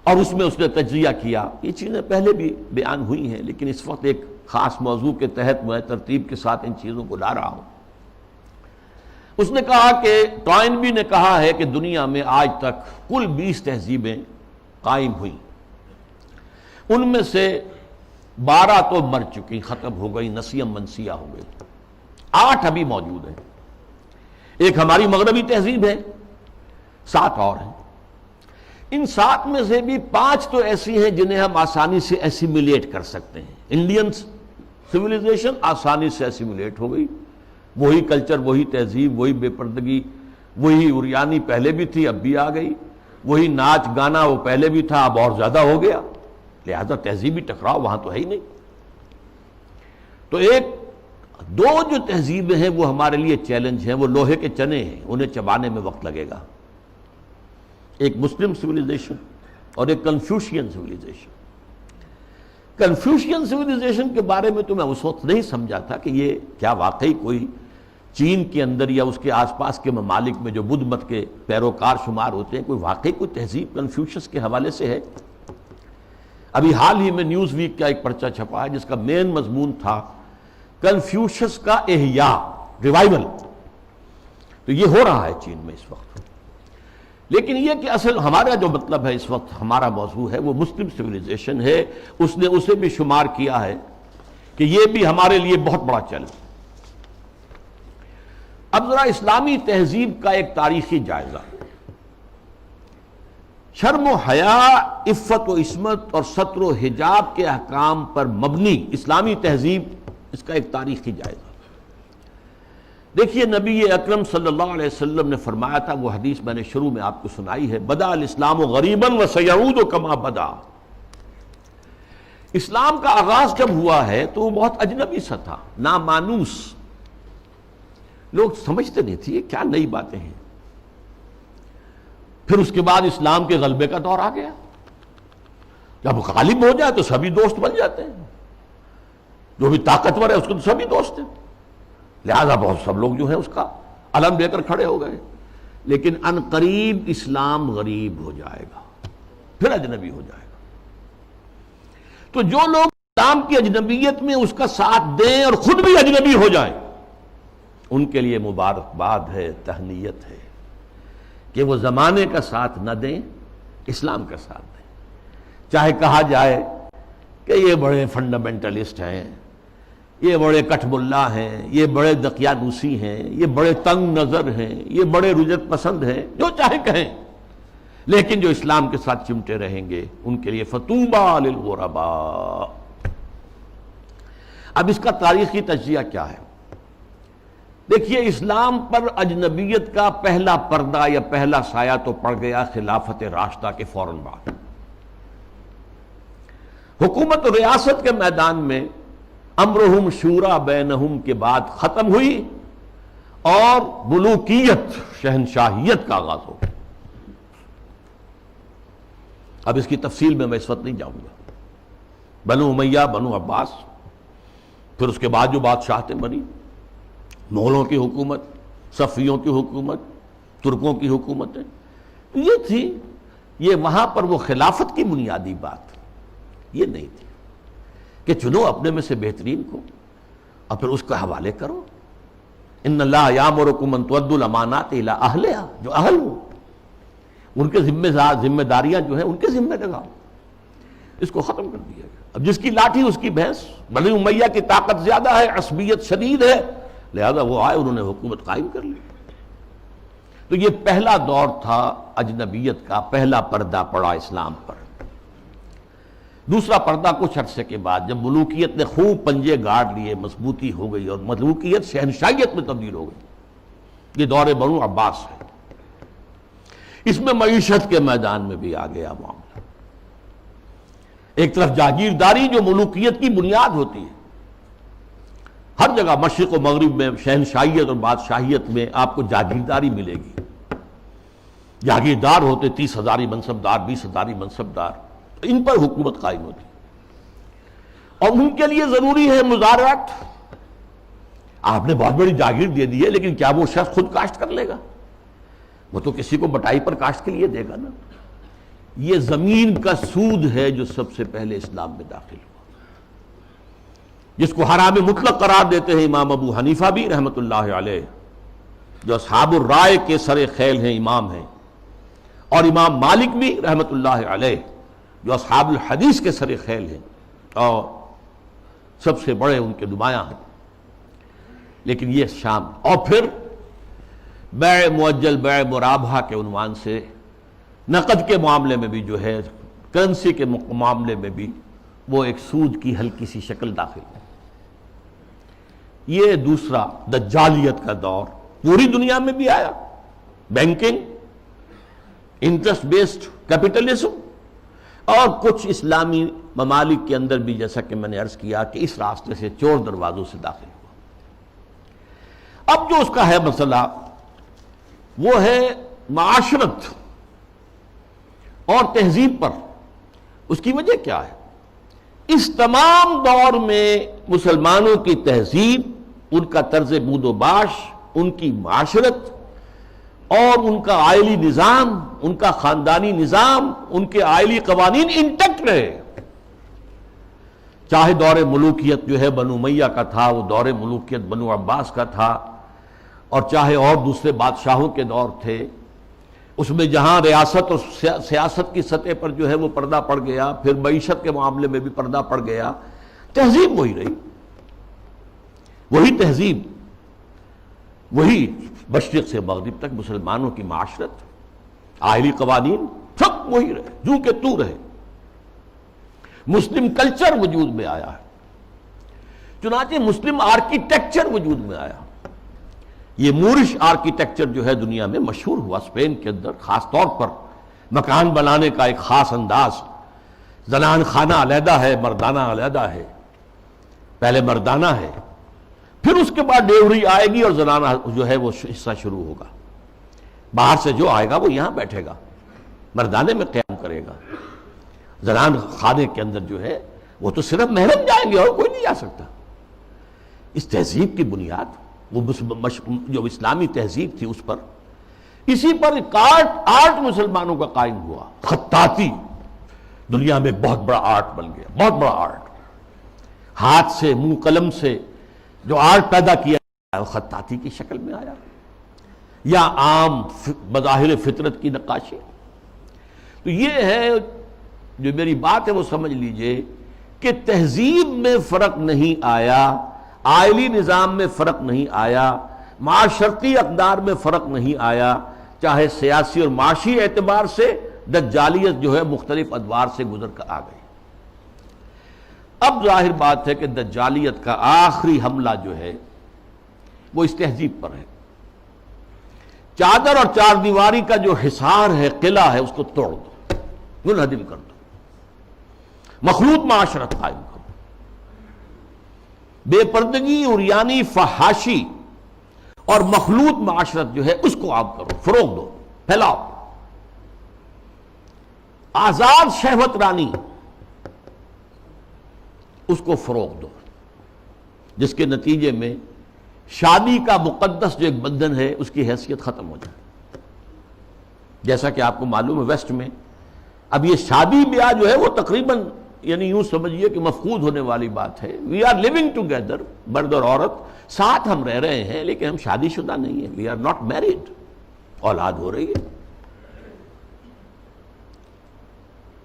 Speaker 1: اور اس میں اس نے تجزیہ کیا۔ یہ چیزیں پہلے بھی بیان ہوئی ہیں، لیکن اس وقت ایک خاص موضوع کے تحت میں ترتیب کے ساتھ ان چیزوں کو لا رہا ہوں۔ اس نے کہا کہ ٹوائنبی نے کہا ہے کہ دنیا میں آج تک کل 20 تہذیبیں قائم ہوئیں، ان میں سے 12 تو مر چکی، ختم ہو گئی، نسیم منسیہ ہو گئی، 8 ابھی موجود ہیں۔ ایک ہماری مغربی تہذیب ہے، 7 اور ہیں۔ ان 7 میں سے بھی 5 تو ایسی ہیں جنہیں ہم آسانی سے ایسیمیلیٹ کر سکتے ہیں۔ انڈین سویلائزیشن آسانی سے ایسیمیلیٹ ہو گئی، وہی کلچر، وہی تہذیب، وہی بے پردگی، وہی اریانی پہلے بھی تھی اب بھی آ گئی، وہی ناچ گانا وہ پہلے بھی تھا اب اور زیادہ ہو گیا، لہذا تہذیبی ٹکراؤ وہاں تو ہے ہی نہیں۔ تو دو جو تہذیبیں ہیں وہ ہمارے لیے چیلنج ہیں، وہ لوہے کے چنے ہیں، انہیں چبانے میں وقت لگے گا۔ ایک مسلم سویلائزیشن اور ایک کنفیوشین سویلائزیشن۔ کنفیوشین سویلائزیشن کے بارے میں تو میں اس وقت نہیں سمجھا تھا کہ یہ کیا واقعی کوئی چین کے اندر یا اس کے آس پاس کے ممالک میں جو بدھ مت کے پیروکار شمار ہوتے ہیں، کوئی واقعی کوئی تہذیب کنفیوشس کے حوالے سے ہے۔ ابھی حال ہی میں نیوز ویک کا ایک پرچہ چھپا ہے جس کا مین مضمون تھا کنفیوشس کا احیاء، ریوائول۔ تو یہ ہو رہا ہے چین میں اس وقت۔ لیکن یہ کہ اصل ہمارا جو مطلب ہے اس وقت، ہمارا موضوع ہے وہ مسلم سویلائزیشن ہے۔ اس نے اسے بھی شمار کیا ہے کہ یہ بھی ہمارے لیے بہت بڑا چیلنج۔ اب ذرا اسلامی تہذیب کا ایک تاریخی جائزہ۔ شرم و حیا، عفت و عصمت اور ستر و حجاب کے احکام پر مبنی اسلامی تہذیب، اس کا ایک تاریخی جائزہ۔ دیکھیے نبی اکرم صلی اللہ علیہ وسلم نے فرمایا تھا، وہ حدیث میں نے شروع میں آپ کو سنائی ہے، بدا الاسلام غریبا وسیعود کما بدا۔ اسلام کا آغاز جب ہوا ہے تو وہ بہت اجنبی سا تھا، نامانوس، لوگ سمجھتے نہیں تھے یہ کیا نئی باتیں ہیں۔ پھر اس کے بعد اسلام کے غلبے کا دور آ گیا، جب غالب ہو جائے تو سبھی دوست بن جاتے ہیں، جو بھی طاقتور ہے اس کو تو سبھی دوست ہیں، لہذا بہت سب لوگ جو ہیں اس کا علم لے کر کھڑے ہو گئے۔ لیکن ان قریب اسلام غریب ہو جائے گا، پھر اجنبی ہو جائے گا۔ تو جو لوگ اسلام کی اجنبیت میں اس کا ساتھ دیں اور خود بھی اجنبی ہو جائیں، ان کے لیے مبارکباد ہے، تہنیت ہے کہ وہ زمانے کا ساتھ نہ دیں، اسلام کا ساتھ دیں۔ چاہے کہا جائے کہ یہ بڑے فنڈامنٹلسٹ ہیں، یہ بڑے کٹھ ملا ہیں، یہ بڑے دقیانوسی ہیں، یہ بڑے تنگ نظر ہیں، یہ بڑے رجت پسند ہیں، جو چاہے کہیں، لیکن جو اسلام کے ساتھ چمٹے رہیں گے ان کے لیے فطوبى للغرباء۔ اب اس کا تاریخی تجزیہ کیا ہے؟ دیکھیے، اسلام پر اجنبیت کا پہلا پردہ یا پہلا سایہ تو پڑ گیا خلافت راشدہ کے فوراً بعد۔ حکومت و ریاست کے میدان میں امرہم شورا بینہم کے بعد ختم ہوئی اور ملوکیت، شہنشاہیت کا آغاز ہو گیا۔ اب اس کی تفصیل میں اس وقت نہیں جاؤں گا۔ بنو امیہ، بنو عباس، پھر اس کے بعد جو بادشاہتیں بنی، مغلوں کی حکومت، صفویوں کی حکومت، ترکوں کی حکومتیں، یہ تھی۔ یہ وہاں پر وہ خلافت کی بنیادی بات یہ نہیں تھی کہ چنو اپنے میں سے بہترین کو اور پھر اس کا حوالے کرو۔ ان اللہ یامرکم ان تؤدوا الامانات الی اہلہا، جو اہل ہو ان کے ذمہ داریاں جو ہیں ان کے ذمہ لگاؤ۔ اس کو ختم کر دیا گیا۔ اب جس کی لاٹھی اس کی بھینس۔ بنی امیہ کی طاقت زیادہ ہے، عصبیت شدید ہے، لہذا وہ آئے، انہوں نے حکومت قائم کر لی۔ تو یہ پہلا دور تھا اجنبیت کا، پہلا پردہ پڑا اسلام پر۔ دوسرا پردہ کچھ عرصے کے بعد جب ملوکیت نے خوب پنجے گاڑ لیے، مضبوطی ہو گئی اور ملوکیت شہنشاہیت میں تبدیل ہو گئی، یہ دور بنو عباس ہے۔ اس میں معیشت کے میدان میں بھی آ گیا معاملہ۔ ایک طرف جاگیرداری جو ملوکیت کی بنیاد ہوتی ہے، ہر جگہ مشرق و مغرب میں شہنشاہیت اور بادشاہیت میں آپ کو جاگیرداری ملے گی۔ جاگیردار ہوتے 30,000 منصبدار، 20,000 منصبدار، ان پر حکومت قائم ہوتی اور ان کے لیے ضروری ہے مزارعت۔ آپ نے بہت بڑی جاگیر دے دی ہے، لیکن کیا وہ شخص خود کاشت کر لے گا؟ وہ تو کسی کو بٹائی پر کاشت کے لیے دے گا نا۔ یہ زمین کا سود ہے جو سب سے پہلے اسلام میں داخل ہوا، جس کو حرام مطلق قرار دیتے ہیں امام ابو حنیفہ بھی رحمۃ اللہ علیہ، جو اصحاب الرائے کے سر خیل ہیں، امام ہیں، اور امام مالک بھی رحمۃ اللہ علیہ جو اصحاب الحدیث کے سر خیل ہیں اور سب سے بڑے ان کے نمایاں ہیں۔ لیکن یہ شام، اور پھر بیع معجل، بیع مرابحہ کے عنوان سے نقد کے معاملے میں بھی جو ہے، کرنسی کے معاملے میں بھی وہ ایک سود کی ہلکی سی شکل داخل ہے۔ یہ دوسرا دجالیت کا دور پوری دنیا میں بھی آیا، بینکنگ، انٹرسٹ بیسڈ کیپٹلزم، اور کچھ اسلامی ممالک کے اندر بھی، جیسا کہ میں نے عرض کیا کہ اس راستے سے چور دروازوں سے داخل ہوا۔ اب جو اس کا ہے مسئلہ وہ ہے معاشرت اور تہذیب پر۔ اس کی وجہ کیا ہے؟ اس تمام دور میں مسلمانوں کی تہذیب، ان کا طرز بود و باش، ان کی معاشرت اور ان کا عائلی نظام، ان کا خاندانی نظام، ان کے عائلی قوانین انٹیکٹ رہے۔ چاہے دور ملوکیت جو ہے بنو امیہ کا تھا، وہ دور ملوکیت بنو عباس کا تھا، اور چاہے اور دوسرے بادشاہوں کے دور تھے، اس میں جہاں ریاست اور سیاست کی سطح پر جو ہے وہ پردہ پڑ گیا، پھر معیشت کے معاملے میں بھی پردہ پڑ گیا، تہذیب وہی رہی، وہی تہذیب، وہی مشرق سے مغرب تک مسلمانوں کی معاشرت، عائلی قوانین سب وہی رہے، جو کہ تو رہے۔ مسلم کلچر وجود میں آیا ہے، چنانچہ مسلم آرکیٹیکچر وجود میں آیا۔ یہ مورش آرکیٹیکچر جو ہے دنیا میں مشہور ہوا، اسپین کے اندر خاص طور پر مکان بنانے کا ایک خاص انداز، زنان خانہ علیحدہ ہے، مردانہ علیحدہ ہے، پہلے مردانہ ہے، پھر اس کے بعد ڈیوڑی آئے گی اور زنانہ جو ہے وہ حصہ شروع ہوگا۔ باہر سے جو آئے گا وہ یہاں بیٹھے گا، مردانے میں قیام کرے گا۔ زنان خانے کے اندر جو ہے وہ تو صرف محرم جائیں گے اور کوئی نہیں جا سکتا۔ اس تہذیب کی بنیاد، وہ جو اسلامی تہذیب تھی، اس پر، اسی پر آرٹ مسلمانوں کا قائم ہوا۔ خطاطی دنیا میں بہت بڑا آرٹ بن گیا، بہت بڑا آرٹ، ہاتھ سے، منہ قلم سے جو آرٹ پیدا کیا وہ خطاطی کی شکل میں آیا، یا عام بظاہر فطرت کی نقاشی۔ تو یہ ہے جو میری بات ہے وہ سمجھ لیجئے کہ تہذیب میں فرق نہیں آیا، عائلی نظام میں فرق نہیں آیا، معاشرتی اقدار میں فرق نہیں آیا، چاہے سیاسی اور معاشی اعتبار سے دجالیت جو ہے مختلف ادوار سے گزر کر آ گئی۔ اب ظاہر بات ہے کہ دجالیت کا آخری حملہ جو ہے وہ اس تہذیب پر ہے۔ چادر اور چار دیواری کا جو حصار ہے، قلعہ ہے، اس کو توڑ دو، منہدم کر دو، مخلوط معاشرت قائم کرو، بے پردگی، عریانی، فحاشی اور مخلوط معاشرت جو ہے اس کو عام کرو، فروغ دو، پھیلاؤ۔ آزاد شہوت رانی، اس کو فروغ دو، جس کے نتیجے میں شادی کا مقدس جو ایک بندھن ہے اس کی حیثیت ختم ہو جائے۔ جیسا کہ آپ کو معلوم ہے ویسٹ میں اب یہ شادی بیاہ جو ہے وہ تقریباً یعنی یوں سمجھیے کہ مفقود ہونے والی بات ہے۔ وی آر لیونگ ٹوگیدر، مرد اور عورت ساتھ ہم رہ رہے ہیں، لیکن ہم شادی شدہ نہیں ہیں، وی آر ناٹ میریڈ، اولاد ہو رہی ہے۔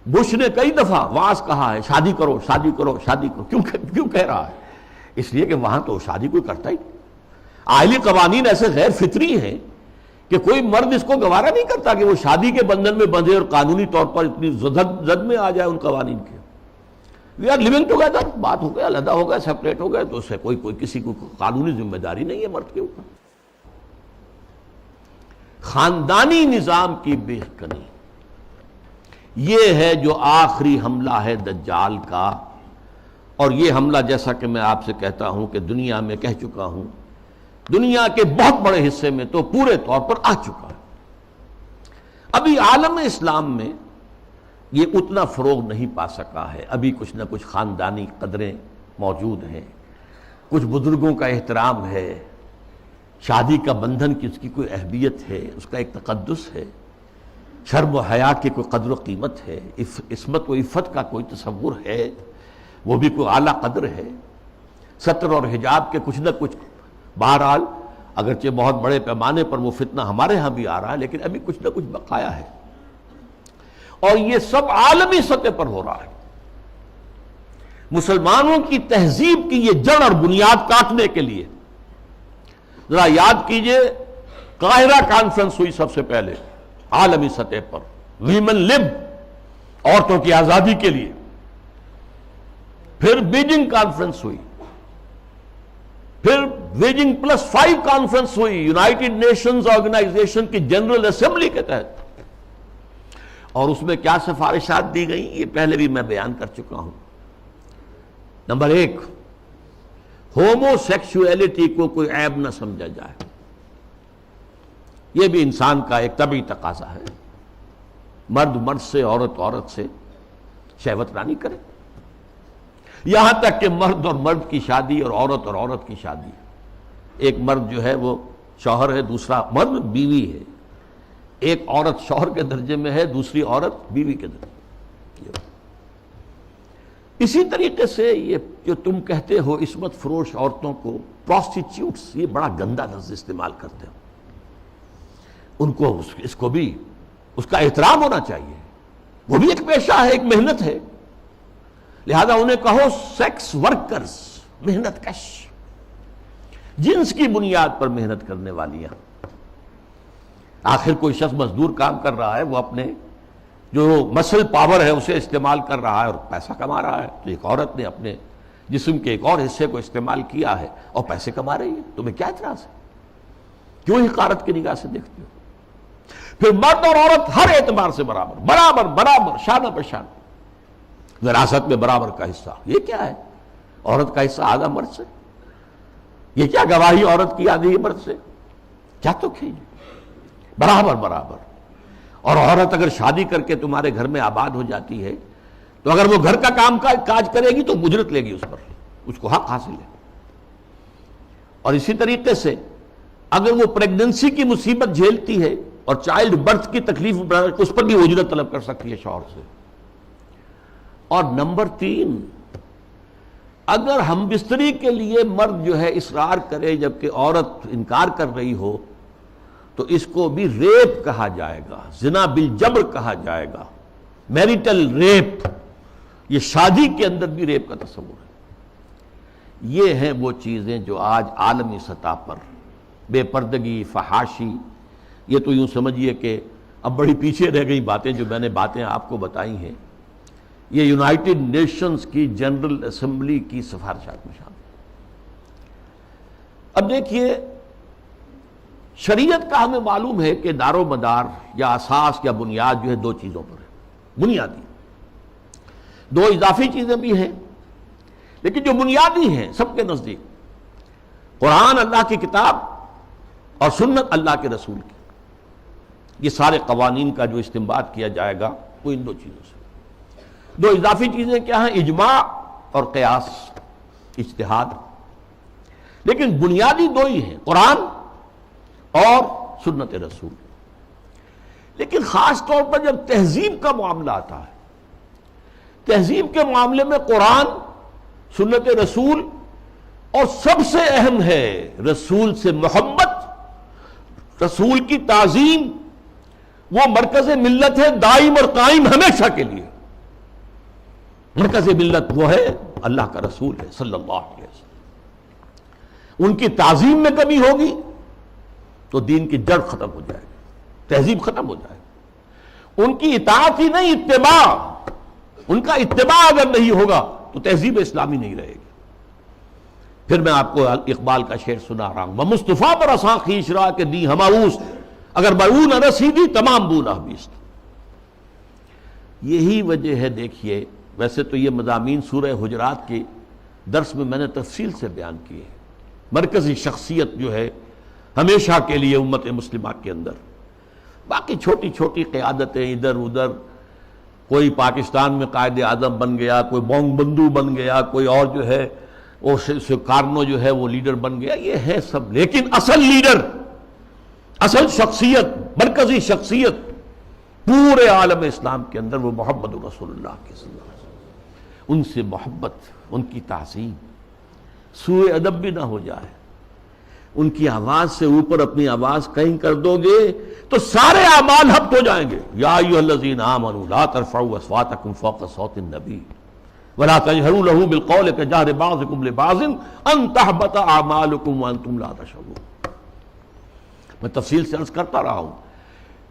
Speaker 1: بش نے کئی دفعہ وعظ کہا ہے شادی کرو، شادی کرو، شادی کرو۔ کیوں کہہ رہا ہے؟ اس لیے کہ وہاں تو شادی کوئی کرتا ہی نہیں۔ عائلی قوانین ایسے غیر فطری ہیں کہ کوئی مرد اس کو گوارا نہیں کرتا کہ وہ شادی کے بندھن میں بندھے اور قانونی طور پر اتنی زد میں آ جائے ان قوانین کے۔ وی آر لیونگ ٹوگیدر، بات ہو گیا، علیحدہ ہو گئے، سیپریٹ ہو گئے، تو اس سے کوئی کسی کو قانونی ذمہ داری نہیں ہے مرد کے اوپر۔ خاندانی نظام کی بے کنی، یہ ہے جو آخری حملہ ہے دجال کا، اور یہ حملہ جیسا کہ میں آپ سے کہتا ہوں کہ دنیا میں کہہ چکا ہوں، دنیا کے بہت بڑے حصے میں تو پورے طور پر آ چکا ہے۔ ابھی عالم اسلام میں یہ اتنا فروغ نہیں پا سکا ہے، ابھی کچھ نہ کچھ خاندانی قدریں موجود ہیں، کچھ بزرگوں کا احترام ہے، شادی کا بندھن کی اس کی کوئی اہمیت ہے، اس کا ایک تقدس ہے، شرم و حیا کی کوئی قدر و قیمت ہے، عصمت و عفت کا کوئی تصور ہے، وہ بھی کوئی اعلیٰ قدر ہے، ستر اور حجاب کے کچھ نہ کچھ، بہرحال اگرچہ بہت بڑے پیمانے پر وہ فتنہ ہمارے ہاں بھی آ رہا ہے، لیکن ابھی کچھ نہ کچھ بقایا ہے، اور یہ سب عالمی سطح پر ہو رہا ہے۔ مسلمانوں کی تہذیب کی یہ جڑ اور بنیاد کاٹنے کے لیے، ذرا یاد کیجئے، قاہرہ کانفرنس ہوئی سب سے پہلے عالمی سطح پر، ویمن لب، عورتوں کی آزادی کے لیے، پھر بیجنگ کانفرنس ہوئی، پھر بیجنگ +5 کانفرنس ہوئی یونائٹڈ نیشنز آرگنائزیشن کی جنرل اسمبلی کے تحت، اور اس میں کیا سفارشات دی گئیں یہ پہلے بھی میں بیان کر چکا ہوں۔ نمبر 1، ہومو سیکسولیٹی کو کوئی عیب نہ سمجھا جائے، یہ بھی انسان کا ایک طبعی تقاضا ہے، مرد مرد سے، عورت عورت سے شہوت رانی کرے، یہاں تک کہ مرد اور مرد کی شادی اور عورت کی شادی، ایک مرد جو ہے وہ شوہر ہے، دوسرا مرد بیوی ہے، ایک عورت شوہر کے درجے میں ہے، دوسری عورت بیوی کے درجے میں۔ اسی طریقے سے یہ جو تم کہتے ہو عصمت فروش عورتوں کو پروسٹیچیوٹس، یہ بڑا گندا لفظ استعمال کرتے ہو، ان کو اس کو بھی اس کا احترام ہونا چاہیے، وہ بھی ایک پیشہ ہے، ایک محنت ہے، لہذا انہیں کہو سیکس ورکرز، محنت کش، جنس کی بنیاد پر محنت کرنے والیاں۔ آخر کوئی شخص مزدور کام کر رہا ہے، وہ اپنے جو مسل پاور ہے اسے استعمال کر رہا ہے اور پیسہ کما رہا ہے، تو ایک عورت نے اپنے جسم کے ایک اور حصے کو استعمال کیا ہے اور پیسے کما رہی ہے، تمہیں کیا اعتراض ہے؟ کیوں حقارت کی نگاہ سے دیکھتے ہو؟ پھر مرد اور عورت ہر اعتبار سے برابر، شانہ بہ شانہ، وراثت میں برابر کا حصہ، یہ کیا ہے؟ عورت کا حصہ آدھا مرد سے، یہ کیا گواہی عورت کی آدھی مرد سے؟ کیا تو کھیل برابر۔ اور عورت اگر شادی کر کے تمہارے گھر میں آباد ہو جاتی ہے تو اگر وہ گھر کا کام کاج کرے گی تو اجرت لے گی اس پر، اس کو حق حاصل ہے۔ اور اسی طریقے سے اگر وہ پریگننسی کی مصیبت جھیلتی ہے اور چائلڈ برتھ کی تکلیف اس پر بھی اجرت طلب کر سکتی ہے شوہر سے۔ اور نمبر 3، اگر ہم بستری کے لیے مرد جو ہے اصرار کرے جبکہ عورت انکار کر رہی ہو تو اس کو بھی ریپ کہا جائے گا، زنا بالجبر کہا جائے گا، میریٹل ریپ، یہ شادی کے اندر بھی ریپ کا تصور ہے۔ یہ ہیں وہ چیزیں جو آج عالمی سطح پر بے پردگی، فحاشی، یہ تو یوں سمجھیے کہ اب بڑی پیچھے رہ گئی باتیں، جو میں نے باتیں آپ کو بتائی ہیں یہ یونائٹڈ نیشنز کی جنرل اسمبلی کی سفارشات میں شامل۔ اب دیکھیے، شریعت کا ہمیں معلوم ہے کہ دار و مدار یا اساس یا بنیاد جو ہے 2 چیزوں پر ہے، بنیادی 2 اضافی چیزیں بھی ہیں، لیکن جو بنیادی ہیں سب کے نزدیک، قرآن اللہ کی کتاب اور سنت اللہ کے رسول کی، یہ سارے قوانین کا جو استنباط کیا جائے گا وہ ان 2 چیزوں سے۔ 2 اضافی چیزیں کیا ہیں؟ اجماع اور قیاس، اجتہاد، لیکن بنیادی 2 ہی ہیں، قرآن اور سنت رسول۔ لیکن خاص طور پر جب تہذیب کا معاملہ آتا ہے، تہذیب کے معاملے میں قرآن، سنت رسول، اور سب سے اہم ہے رسول سے محبت، رسول کی تعظیم، وہ مرکز ملت ہے دائم اور قائم ہمیشہ کے لیے۔ مرکز ملت وہ ہے اللہ کا رسول ہے صلی اللہ علیہ وسلم۔ ان کی تعظیم میں کمی ہوگی تو دین کی جڑ ختم ہو جائے گی، تہذیب ختم ہو جائے گی۔ ان کی اطاعت ہی نہیں، اتباع، ان کا اتباع اگر نہیں ہوگا تو تو تہذیب اسلامی نہیں رہے گی۔ پھر میں آپ کو اقبال کا شعر سنا رہا ہوں، وہ مصطفیٰ پر اساں خیش را کے دی ہماؤست، اگر برو نہ رسیدی تمام بو نہ بیست۔ یہی وجہ ہے، دیکھیے ویسے تو یہ مضامین سورہ حجرات کے درس میں میں نے تفصیل سے بیان کیے ہیں۔ مرکزی شخصیت جو ہے ہمیشہ کے لیے امت مسلمہ کے اندر، باقی چھوٹی چھوٹی قیادتیں ادھر ادھر، کوئی پاکستان میں قائد اعظم بن گیا، کوئی بونگ بندو بن گیا، کوئی اور جو ہے وہ سکارنو جو ہے وہ لیڈر بن گیا، یہ ہے سب، لیکن اصل لیڈر، اصل شخصیت، مرکزی شخصیت پورے عالم اسلام کے اندر وہ محمد رسول اللہ کے صلی اللہ علیہ وسلم۔ ان سے محبت، ان کی تعظیم، سوء ادب بھی نہ ہو جائے۔ ان کی آواز سے اوپر اپنی آواز کہیں کر دو گے تو سارے اعمال ہبط ہو جائیں گے۔ یا ایھا الذین آمنوا لا ترفعوا اصواتکم فوق صوت النبی ولا تجهروا له بالقول كجهر بعضكم لبعض ان تحبط اعمالكم وانتم لا تشعرون۔ میں تفصیل سے عرض کرتا رہا ہوں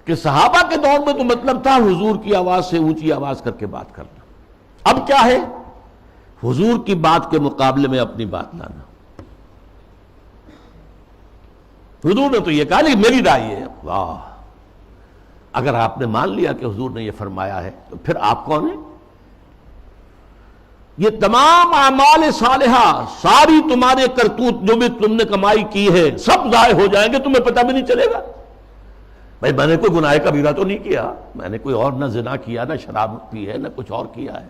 Speaker 1: کہ صحابہ کے دور میں تو مطلب تھا حضور کی آواز سے اونچی آواز کر کے بات کرنا، اب کیا ہے؟ حضور کی بات کے مقابلے میں اپنی بات لانا۔ حضور نے تو یہ کہا لیکن میری رائے ہے، واہ، اگر آپ نے مان لیا کہ حضور نے یہ فرمایا ہے تو پھر آپ کون ہیں؟ یہ تمام اعمال صالحہ، ساری تمہارے کرتوت جو بھی تم نے کمائی کی ہے سب ضائع ہو جائیں گے، تمہیں پتہ بھی نہیں چلے گا۔ بھائی میں نے کوئی گناہ کبیرہ تو نہیں کیا، میں نے کوئی اور نہ زنا کیا، نہ شراب پی ہے، نہ کچھ اور کیا ہے۔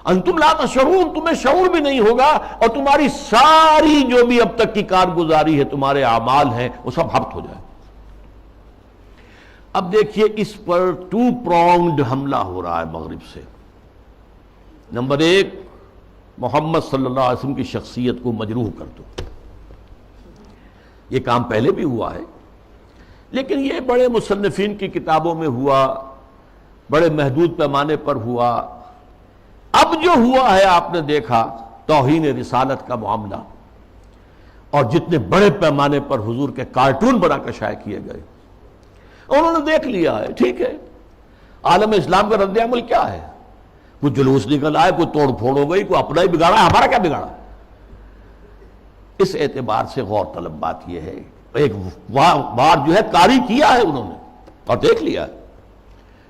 Speaker 1: انتم لا تشعرون، تمہیں شعور بھی نہیں ہوگا، اور تمہاری ساری جو بھی اب تک کی کارگزاری ہے، تمہارے اعمال ہیں، وہ سب ہبط ہو جائے۔ اب دیکھیے اس پر ٹو پرونگڈ حملہ ہو رہا ہے مغرب سے۔ نمبر ایک، محمد صلی اللہ علیہ وسلم کی شخصیت کو مجروح کر دو۔ یہ کام پہلے بھی ہوا ہے، لیکن یہ بڑے مصنفین کی کتابوں میں ہوا، بڑے محدود پیمانے پر ہوا۔ اب جو ہوا ہے آپ نے دیکھا توہین رسالت کا معاملہ، اور جتنے بڑے پیمانے پر حضور کے کارٹون بنا کر شائع کیے گئے، انہوں نے دیکھ لیا ہے، ٹھیک ہے عالم اسلام کا رد عمل کیا ہے، کوئی جلوس نکل آئے، کوئی توڑ پھوڑ ہو گئی، کوئی اپنا ہی بگاڑا ہے، ہمارا کیا بگاڑا۔ اس اعتبار سے غور طلب بات یہ ہے، ایک بار جو ہے کاری کیا ہے انہوں نے اور دیکھ لیا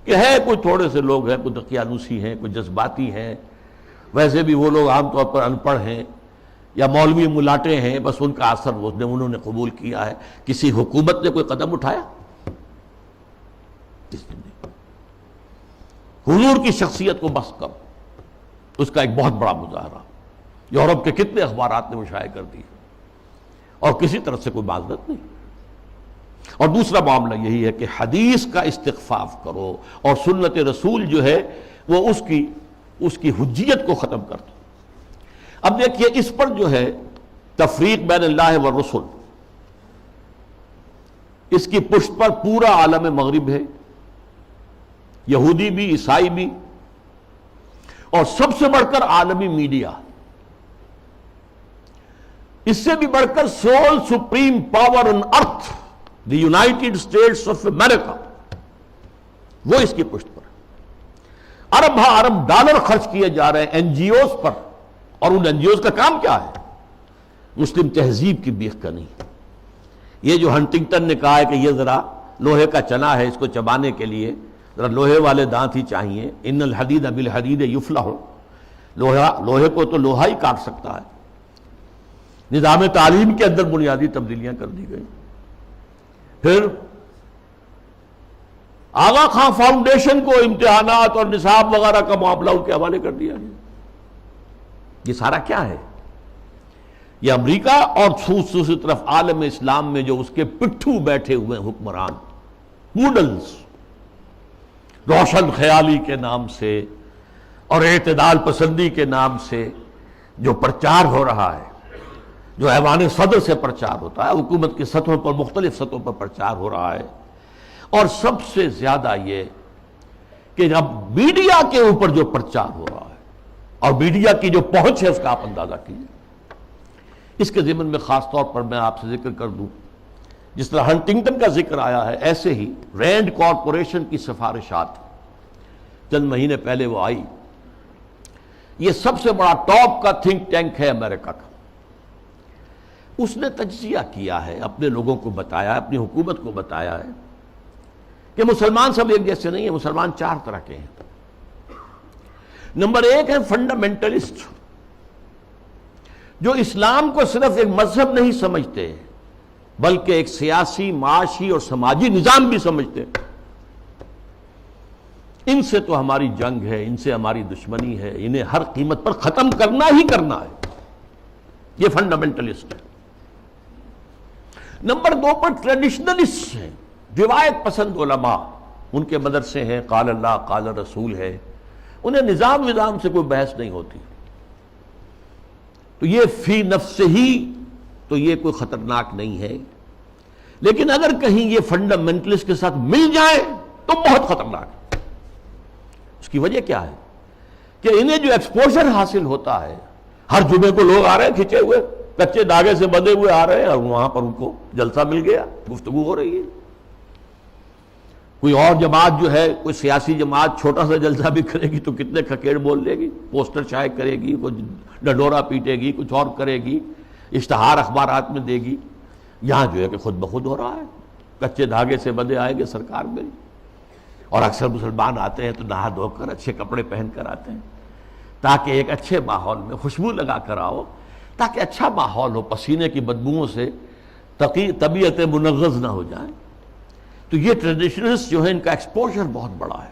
Speaker 1: کہ ہے کوئی تھوڑے سے لوگ ہیں، کوئی دقیانوسی ہیں، کوئی جذباتی ہیں، ویسے بھی وہ لوگ عام طور پر ان پڑھ ہیں یا مولوی ملاٹے ہیں، بس ان کا اثر انہوں نے قبول کیا ہے۔ کسی حکومت نے کوئی قدم اٹھایا؟ حضور کی شخصیت کو بس کر، اس کا ایک بہت بڑا مظاہرہ یورپ کے کتنے اخبارات نے مشائع کر دی، اور کسی طرح سے کوئی معذرت نہیں۔ اور دوسرا معاملہ یہی ہے کہ حدیث کا استخفاف کرو، اور سنت رسول جو ہے وہ اس کی حجیت کو ختم کر دو۔ اب دیکھیے اس پر جو ہے تفریق بین اللہ والرسل، اس کی پشت پر پورا عالم مغرب ہے، یہودی بھی، عیسائی بھی، اور سب سے بڑھ کر عالمی میڈیا، اس سے بھی بڑھ کر civil supreme power on earth the United States of America, وہ اس کی پشت پر ارب ہا ارب ڈالر خرچ کیے جا رہے ہیں این جی اوز پر، اور ان این جی اوز کا کام کیا ہے؟ مسلم تہذیب کی بیخ کرنی۔ یہ جو ہنٹنگٹن نے کہا ہے کہ یہ ذرا لوہے کا چنا ہے، اس کو چبانے کے لیے ذرا لوہے والے دانت ہی چاہیے، ان الحدید بالحدید یفلح، لوہے کو تو لوہا ہی کاٹ سکتا ہے۔ نظام تعلیم کے اندر بنیادی تبدیلیاں کر دی گئی۔ پھر آغا خان فاؤنڈیشن کو امتحانات اور نصاب وغیرہ کا معاملہ ان کے حوالے کر دیا گیا۔ یہ سارا کیا ہے؟ یہ امریکہ اور دوسری طرف عالم اسلام میں جو اس کے پٹھو بیٹھے ہوئے حکمران، پوڈلز، روشن خیالی کے نام سے اور اعتدال پسندی کے نام سے جو پرچار ہو رہا ہے، جو ایوان صدر سے پرچار ہوتا ہے، حکومت کی سطحوں پر، مختلف سطحوں پر پرچار ہو رہا ہے، اور سب سے زیادہ یہ کہ اب میڈیا کے اوپر جو پرچار ہو رہا ہے اور میڈیا کی جو پہنچ ہے اس کا آپ اندازہ کیجیے۔ اس کے ضمن میں خاص طور پر میں آپ سے ذکر کر دوں، جس طرح ہنٹنگٹن کا ذکر آیا ہے، ایسے ہی رینڈ کارپوریشن کی سفارشات چند مہینے پہلے وہ آئی۔ یہ سب سے بڑا ٹاپ کا تھنک ٹینک ہے امریکہ کا. اس نے تجزیہ کیا ہے، اپنے لوگوں کو بتایا، اپنی حکومت کو بتایا ہے کہ مسلمان سب ایک جیسے نہیں ہیں، مسلمان 4 طرح کے ہیں. نمبر 1 ہے فنڈامنٹلسٹ، جو اسلام کو صرف ایک مذہب نہیں سمجھتے بلکہ ایک سیاسی، معاشی اور سماجی نظام بھی سمجھتے. ان سے تو ہماری جنگ ہے، ان سے ہماری دشمنی ہے، انہیں ہر قیمت پر ختم کرنا ہی کرنا ہے. یہ فنڈامنٹلسٹ ہے. نمبر 2 پر ٹریڈیشنلسٹ ہیں، روایت پسند علماء، ان کے مدرسے ہیں، قال اللہ قال رسول ہے، انہیں نظام سے کوئی بحث نہیں ہوتی. تو یہ فی نفس ہی تو یہ کوئی خطرناک نہیں ہے، لیکن اگر کہیں یہ فنڈامنٹلسٹ کے ساتھ مل جائے تو بہت خطرناک ہے. اس کی وجہ کیا ہے کہ انہیں جو ایکسپوژر حاصل ہوتا ہے، ہر جمعے کو لوگ آ رہے ہیں کھچے ہوئے، کچے دھاگے سے بندھے ہوئے آ رہے ہیں، اور وہاں پر ان کو جلسہ مل گیا، گفتگو ہو رہی ہے. کوئی اور جماعت جو ہے، کوئی سیاسی جماعت چھوٹا سا جلسہ بھی کرے گی تو کتنے کھکیڑ بول لے گی، پوسٹر شائع کرے گی، کوئی ڈنڈورا پیٹے گی، کچھ اور کرے گی، اشتہار اخبارات میں دے گی. یہاں جو ہے کہ خود بخود ہو رہا ہے، کچے دھاگے سے بندھے آئیں گے سرکار میری. اور اکثر مسلمان آتے ہیں تو نہا دھو کر اچھے کپڑے پہن کر آتے ہیں تاکہ ایک اچھے ماحول میں خوشبو لگا کر آؤ، تاکہ اچھا ماحول ہو، پسینے کی بدبوؤں سے طبیعت منغص نہ ہو جائے. تو یہ ٹریڈیشنلسٹ جو ہے ان کا ایکسپوژر بہت بڑا ہے.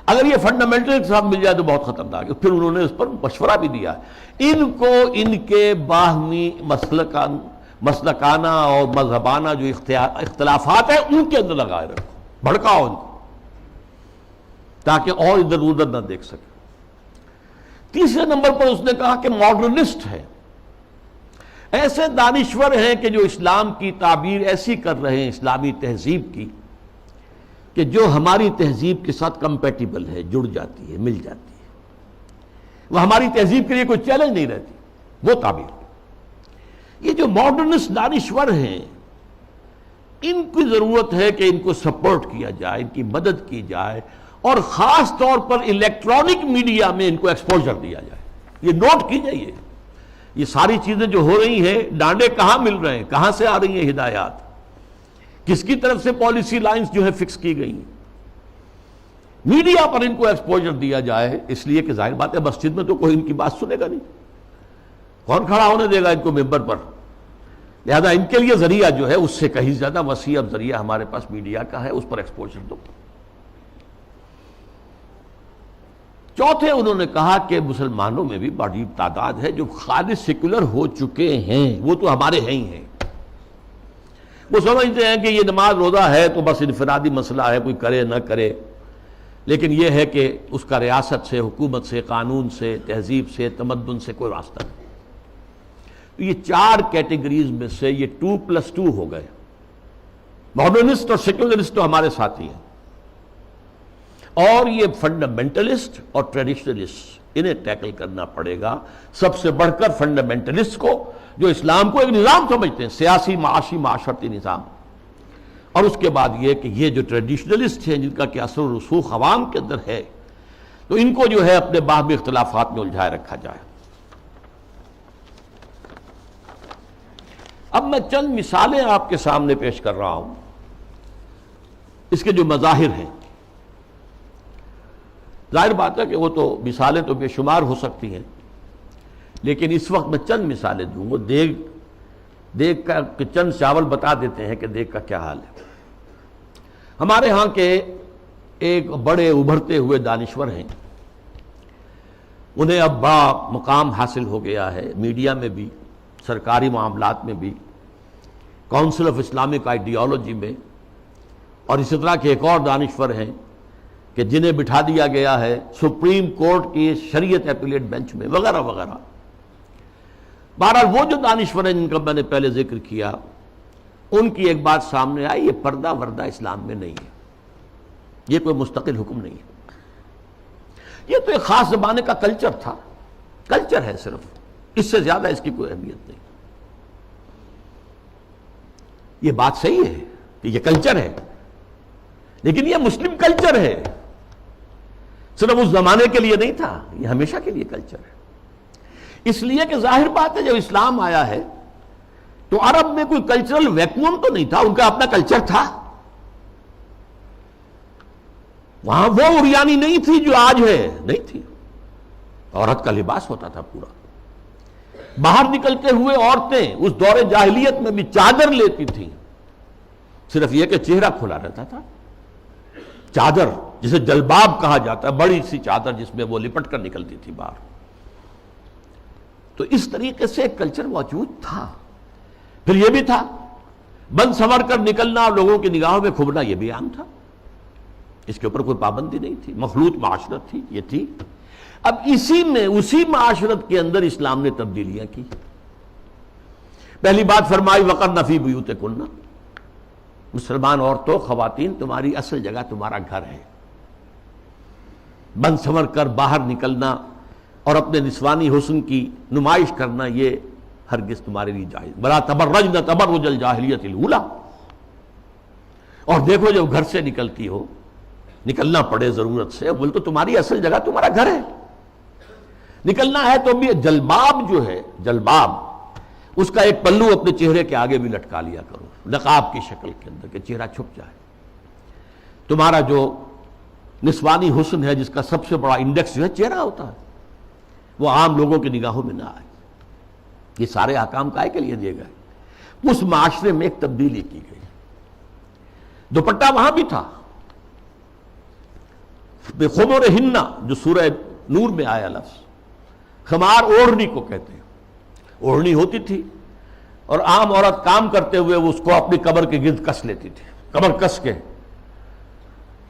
Speaker 1: اگر یہ فنڈامنٹل کے ساتھ مل جائے تو بہت خطرناک ہے. پھر انہوں نے اس پر مشورہ بھی دیا ہے. ان کو ان کے باہمی مسلکانہ اور مذہبانہ جو اختلافات ہیں ان کے اندر لگائے رکھو، بھڑکاؤ ان کو تاکہ اور ادھر ادھر نہ دیکھ سکے. تیسرے نمبر پر اس نے کہا کہ ماڈرنسٹ ہے، ایسے دانشور ہیں کہ جو اسلام کی تعبیر ایسی کر رہے ہیں اسلامی تہذیب کی کہ جو ہماری تہذیب کے ساتھ کمپیٹیبل ہے، جڑ جاتی ہے، مل جاتی ہے، وہ ہماری تہذیب کے لیے کوئی چیلنج نہیں رہتی، وہ تعبیر. یہ جو ماڈرنسٹ دانشور ہیں ان کی ضرورت ہے کہ ان کو سپورٹ کیا جائے، ان کی مدد کی جائے، اور خاص طور پر الیکٹرانک میڈیا میں ان کو ایکسپوژر دیا جائے. یہ نوٹ کیجئے، یہ ساری چیزیں جو ہو رہی ہیں، ڈانڈے کہاں مل رہے ہیں، کہاں سے آ رہی ہیں ہدایات، کس کی طرف سے پالیسی لائنز جو ہے فکس کی گئی ہیں. میڈیا پر ان کو ایکسپوژر دیا جائے، اس لیے کہ ظاہر بات ہے مسجد میں تو کوئی ان کی بات سنے گا نہیں، کون کھڑا ہونے دے گا ان کو ممبر پر. لہذا ان کے لیے ذریعہ جو ہے اس سے کہیں زیادہ وسیع اب ذریعہ ہمارے پاس میڈیا کا ہے، اس پر ایکسپوژر دو. چوتھے انہوں نے کہا کہ مسلمانوں میں بھی بڑی تعداد ہے جو خالص سیکولر ہو چکے ہیں، وہ تو ہمارے ہیں ہی ہیں. وہ سمجھتے ہیں کہ یہ نماز روزہ ہے تو بس انفرادی مسئلہ ہے، کوئی کرے نہ کرے، لیکن یہ ہے کہ اس کا ریاست سے، حکومت سے، قانون سے، تہذیب سے، تمدن سے کوئی راستہ نہیں. تو یہ 4 کیٹیگریز میں سے یہ 2+2 ہو گئے. ماڈرنسٹ اور سیکولرسٹ تو ہمارے ساتھی ہیں، اور یہ فنڈامنٹلسٹ اور ٹریڈیشنلسٹ انہیں ٹیکل کرنا پڑے گا. سب سے بڑھ کر فنڈامنٹلسٹ کو جو اسلام کو ایک نظام سمجھتے ہیں، سیاسی، معاشی، معاشرتی نظام، اور اس کے بعد یہ کہ یہ جو ٹریڈیشنلسٹ ہیں جن کا کہ اثر و رسوخ عوام کے اندر ہے، تو ان کو جو ہے اپنے باہمی اختلافات میں الجھائے رکھا جائے. اب میں چند مثالیں آپ کے سامنے پیش کر رہا ہوں اس کے جو مظاہر ہیں. ظاہر بات ہے کہ وہ تو مثالیں تو بے شمار ہو سکتی ہیں، لیکن اس وقت میں چند مثالیں دوں گا. دیگ کا کہ چند چاول بتا دیتے ہیں کہ دیگ کا کیا حال ہے. ہمارے ہاں کے ایک بڑے ابھرتے ہوئے دانشور ہیں، انہیں اب بڑا مقام حاصل ہو گیا ہے، میڈیا میں بھی، سرکاری معاملات میں بھی، کونسل آف اسلامک آئیڈیالوجی میں، اور اسی طرح کے ایک اور دانشور ہیں کہ جنہیں بٹھا دیا گیا ہے سپریم کورٹ کی شریعت اپیلیٹ بینچ میں، وغیرہ وغیرہ. بہرحال وہ جو دانشور ہیں جن کا میں نے پہلے ذکر کیا، ان کی ایک بات سامنے آئی، یہ پردہ وردہ اسلام میں نہیں ہے، یہ کوئی مستقل حکم نہیں ہے، یہ تو ایک خاص زمانے کا کلچر تھا، کلچر ہے صرف، اس سے زیادہ اس کی کوئی اہمیت نہیں. یہ بات صحیح ہے کہ یہ کلچر ہے، لیکن یہ مسلم کلچر ہے. صرف اس زمانے کے لیے نہیں تھا، یہ ہمیشہ کے لیے کلچر ہے۔ اس لیے کہ ظاہر بات ہے جب اسلام آیا ہے تو عرب میں کوئی کلچرل ویکیوم تو نہیں تھا، ان کا اپنا کلچر تھا۔ وہاں وہ عریانی نہیں تھی جو آج ہے، نہیں تھی۔ عورت کا لباس ہوتا تھا پورا۔ باہر نکلتے ہوئے عورتیں اس دور جاہلیت میں بھی چادر لیتی تھیں، صرف یہ کہ چہرہ کھلا رہتا تھا۔ چادر جسے جلباب کہا جاتا ہے، بڑی سی چادر جس میں وہ لپٹ کر نکلتی تھی باہر۔ تو اس طریقے سے ایک کلچر موجود تھا۔ پھر یہ بھی تھا بند سنور کر نکلنا اور لوگوں کی نگاہوں میں کھبنا، یہ بھی عام تھا، اس کے اوپر کوئی پابندی نہیں تھی، مخلوط معاشرت تھی، یہ تھی۔ اب اسی معاشرت کے اندر اسلام نے تبدیلیاں کی۔ پہلی بات فرمائی وقرن فی بیوتکن، مسلمان عورتوں، خواتین، تمہاری اصل جگہ تمہارا گھر ہے۔ بند سنور کر باہر نکلنا اور اپنے نسوانی حسن کی نمائش کرنا یہ ہرگز تمہارے لیے جائز۔ ولا تبرجن تبرج الجاہلیت الاولی، اور دیکھو جب گھر سے نکلتی ہو، نکلنا پڑے ضرورت سے، بول تو تمہاری اصل جگہ تمہارا گھر ہے۔ نکلنا ہے تو بھی جلباب جو ہے، جلباب اس کا ایک پلو اپنے چہرے کے آگے بھی لٹکا لیا کرو، نقاب کی شکل کے اندر، کہ چہرہ چھپ جائے۔ تمہارا جو نسوانی حسن ہے جس کا سب سے بڑا انڈیکس جو ہے چہرہ ہوتا ہے، وہ عام لوگوں کی نگاہوں میں نہ آئے۔ یہ سارے احکام کائے کے لیے دیے گئے۔ اس معاشرے میں ایک تبدیلی کی گئی۔ دوپٹہ وہاں بھی تھا، بِخُمُرِهِنَّ جو سورہ نور میں آیا لفظ، خمار اوڑھنی کو کہتے ہیں۔ اوڑھنی ہوتی تھی اور عام عورت کام کرتے ہوئے وہ اس کو اپنی کمر کے گرد کس لیتی تھی، کمر کس کے،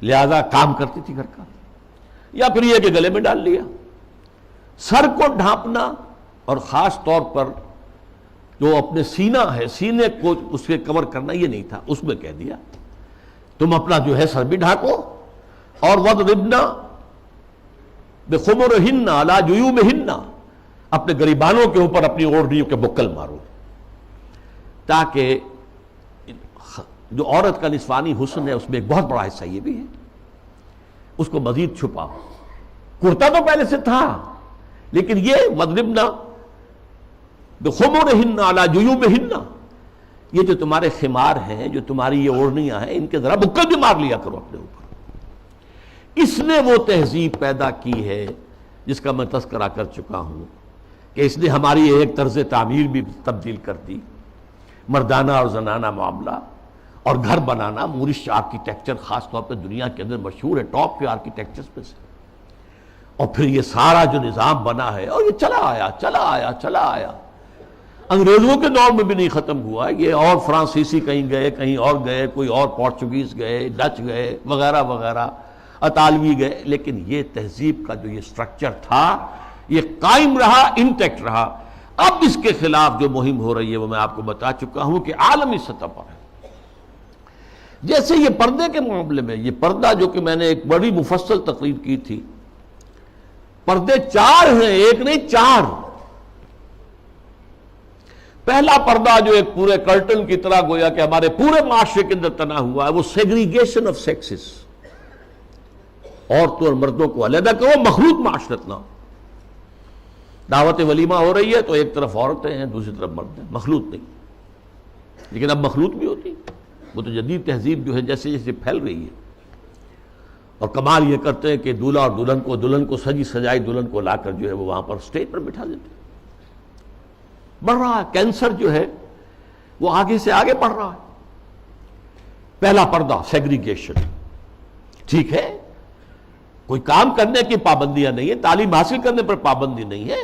Speaker 1: لہذا کام کرتی تھی گھر کا، یا پھر یہ کہ گلے میں ڈال لیا۔ سر کو ڈھانپنا اور خاص طور پر جو اپنے سینہ ہے، سینے کو اس کے کور کرنا، یہ نہیں تھا، اس میں کہہ دیا تم اپنا جو ہے سر بھی ڈھانکو، اور وَضْرِبْنَ بِخُمُرِهِنَّ عَلَى جُيُوبِهِنَّ، اپنے گریبانوں کے اوپر اپنی اوڑھنیوں کے بکل مارو، تاکہ جو عورت کا نسوانی حسن ہے اس میں ایک بہت بڑا حصہ یہ بھی ہے، اس کو مزید چھپاؤ۔ کرتا تو پہلے سے تھا، لیکن یہ وَضْرِبْنَ بِخُمُرِهِنَّ عَلَى جُيُوبِهِنَّ، یہ جو تمہارے خمار ہیں، جو تمہاری یہ اوڑھنیاں ہیں، ان کے ذرا بکل بھی مار لیا کرو اپنے اوپر۔ اس نے وہ تہذیب پیدا کی ہے جس کا میں تذکرہ کر چکا ہوں کہ اس نے ہماری ایک طرز تعمیر بھی تبدیل کر دی، مردانہ اور زنانہ معاملہ، اور گھر بنانا، مورش آرکیٹیکچر خاص طور پہ دنیا کے اندر مشہور ہے، ٹاپ کے آرکیٹیکچرز میں سے۔ اور پھر یہ سارا جو نظام بنا ہے، اور یہ چلا آیا، انگریزوں کے دور میں بھی نہیں ختم ہوا یہ، اور فرانسیسی کہیں گئے، کہیں اور گئے، کوئی اور پورچوگیز گئے، ڈچ گئے، وغیرہ وغیرہ، اطالوی گئے، لیکن یہ تہذیب کا جو یہ سٹرکچر تھا یہ قائم رہا، انٹیکٹ رہا۔ اب اس کے خلاف جو مہم ہو رہی ہے وہ میں آپ کو بتا چکا ہوں کہ عالمی سطح پر ہے۔ جیسے یہ پردے کے معاملے میں، یہ پردہ جو کہ میں نے ایک بڑی مفصل تقریر کی تھی، پردے 4 ہیں، ایک نہیں 4۔ پہلا پردہ جو ایک پورے کرٹن کی طرح گویا کہ ہمارے پورے معاشرے کے اندر تنا ہوا ہے، وہ سیگریگیشن آف سیکسز، عورتوں اور مردوں کو علیحدہ کرو، مخلوط معاشرت نہ ہو۔ دعوت ولیمہ ہو رہی ہے تو ایک طرف عورتیں ہیں، دوسری طرف مرد ہیں، مخلوط نہیں۔ لیکن اب مخلوط بھی ہوتی، وہ تو جدید تہذیب جو ہے جیسے جیسے پھیل رہی ہے، اور کمال یہ کرتے ہیں کہ دولہا اور دلہن کو سجی سجائی دلہن کو لا کر جو ہے وہ وہاں پر اسٹیج پر بٹھا دیتے ہیں۔ بڑھ رہا ہے کینسر جو ہے وہ آگے سے آگے بڑھ رہا ہے۔ پہلا پردہ سیگریگیشن، ٹھیک ہے، کوئی کام کرنے کی پابندیاں نہیں ہے، تعلیم حاصل کرنے پر پابندی نہیں ہے،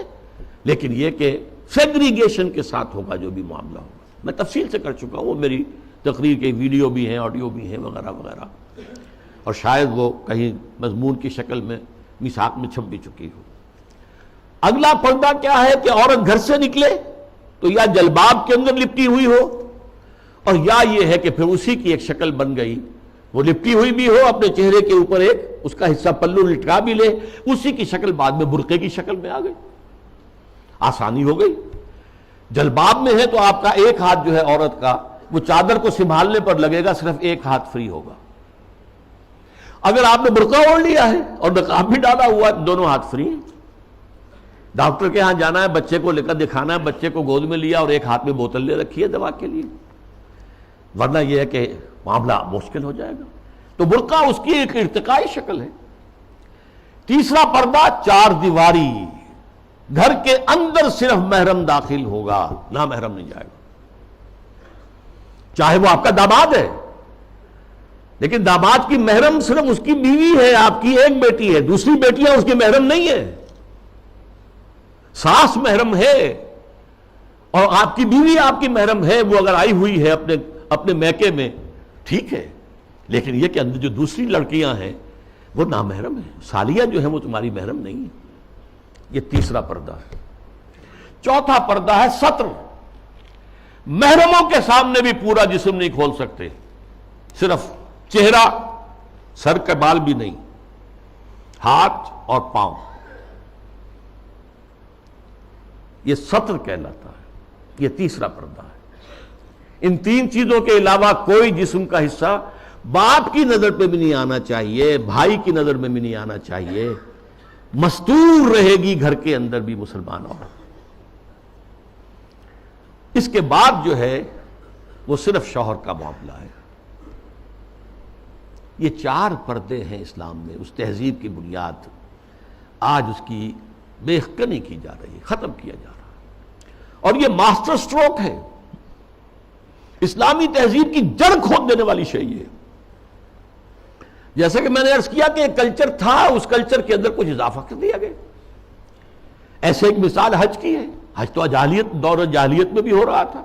Speaker 1: لیکن یہ کہ سیگریگیشن کے ساتھ ہوگا جو بھی معاملہ ہوگا۔ میں تفصیل سے کر چکا ہوں، وہ میری تقریر کے ویڈیو بھی ہیں، آڈیو بھی ہیں، وغیرہ وغیرہ، اور شاید وہ کہیں مضمون کی شکل میں میثاق میں چھپ بھی چکی ہو۔ اگلا پردہ کیا ہے کہ عورت گھر سے نکلے تو یا جلباب کے اندر لپٹی ہوئی ہو، اور یا یہ ہے کہ پھر اسی کی ایک شکل بن گئی، وہ لپٹی ہوئی بھی ہو، اپنے چہرے کے اوپر ایک اس کا حصہ پلو لٹکا بھی لے، اسی کی شکل بعد میں برقعے کی شکل میں آ گئی، آسانی ہو گئی۔ جلباب میں ہے تو آپ کا ایک ہاتھ جو ہے عورت کا وہ چادر کو سنبھالنے پر لگے گا، صرف ایک ہاتھ فری ہوگا۔
Speaker 2: اگر آپ نے برقع اوڑھ لیا ہے اور نقاب بھی ڈالا ہوا ہے، دونوں ہاتھ فری ہیں. ڈاکٹر کے ہاں جانا ہے، بچے کو لے کر دکھانا ہے، بچے کو گود میں لیا اور ایک ہاتھ میں بوتل لے رکھی ہے دوا کے لیے، ورنہ یہ ہے کہ معاملہ مشکل ہو جائے گا. تو برقع اس کی ایک ارتقائی شکل ہے. تیسرا پردہ چار دیواری، گھر کے اندر صرف محرم داخل ہوگا، نہ محرم نہیں جائے گا. چاہے وہ آپ کا داماد ہے، لیکن داماد کی محرم صرف اس کی بیوی ہے، آپ کی ایک بیٹی ہے، دوسری بیٹیاں اس کی محرم نہیں ہے. ساس محرم ہے اور آپ کی بیوی آپ کی محرم ہے، وہ اگر آئی ہوئی ہے اپنے میکے میں ٹھیک ہے، لیکن یہ کہ اندر جو دوسری لڑکیاں ہیں وہ نامحرم ہیں، سالیاں جو ہیں وہ تمہاری محرم نہیں ہیں. یہ تیسرا پردہ ہے. چوتھا پردہ ہے ستر. محرموں کے سامنے بھی پورا جسم نہیں کھول سکتے، صرف چہرہ، سر کے بال بھی نہیں، ہاتھ اور پاؤں. یہ ستر کہلاتا ہے. یہ تیسرا پردہ ہے. ان تین چیزوں کے علاوہ کوئی جسم کا حصہ باپ کی نظر پہ بھی نہیں آنا چاہیے، بھائی کی نظر میں بھی نہیں آنا چاہیے. مستور رہے گی گھر کے اندر بھی مسلمان عورت. اس کے بعد جو ہے وہ صرف شوہر کا معاملہ ہے. یہ چار پردے ہیں اسلام میں. اس تہذیب کی بنیاد آج اس کی بےخکنی کی جا رہی ہے، ختم کیا جا رہا ہے، اور یہ ماسٹر سٹروک ہے. اسلامی تہذیب کی جڑ کھود دینے والی شے یہ. جیسا کہ میں نے عرض کیا کہ ایک کلچر تھا، اس کلچر کے اندر کچھ اضافہ کر دیا گیا. ایسے ایک مثال حج کی ہے. حج تو دور جاہلیت میں بھی ہو رہا تھا،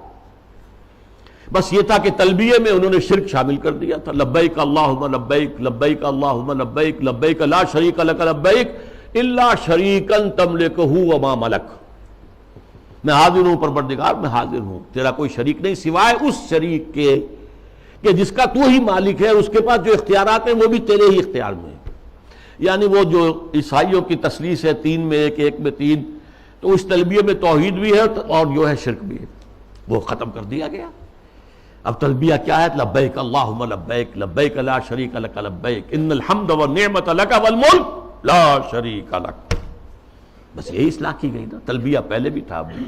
Speaker 2: بس یہ تھا کہ تلبیہ میں انہوں نے شرک شامل کر دیا تھا. لبیک اللہم لبیک، لبیک اللہم لبیک، لبیک لا شریک لک لبیک الا شریکا تملکہ وما ملک. میں حاضر ہوں پروردگار، میں حاضر ہوں، تیرا کوئی شریک نہیں سوائے اس شریک کے کہ جس کا تو ہی مالک ہے، اس کے پاس جو اختیارات ہیں وہ بھی تیرے ہی اختیار میں ہیں. یعنی وہ جو عیسائیوں کی تثلیث ہے، تین میں ایک، ایک میں تین، تو اس تلبیہ میں توحید بھی ہے اور جو ہے شرک بھی ہے، وہ ختم کر دیا گیا. اب تلبیہ کیا ہے؟ لبیک اللہم لبیک، لبیک لا شریک لک لبیک، ان الحمد والنعمت لک والملک لا شریک لک. بس یہی اصلاح کی گئی نا. تلبیہ پہلے بھی تھا، اب بھی.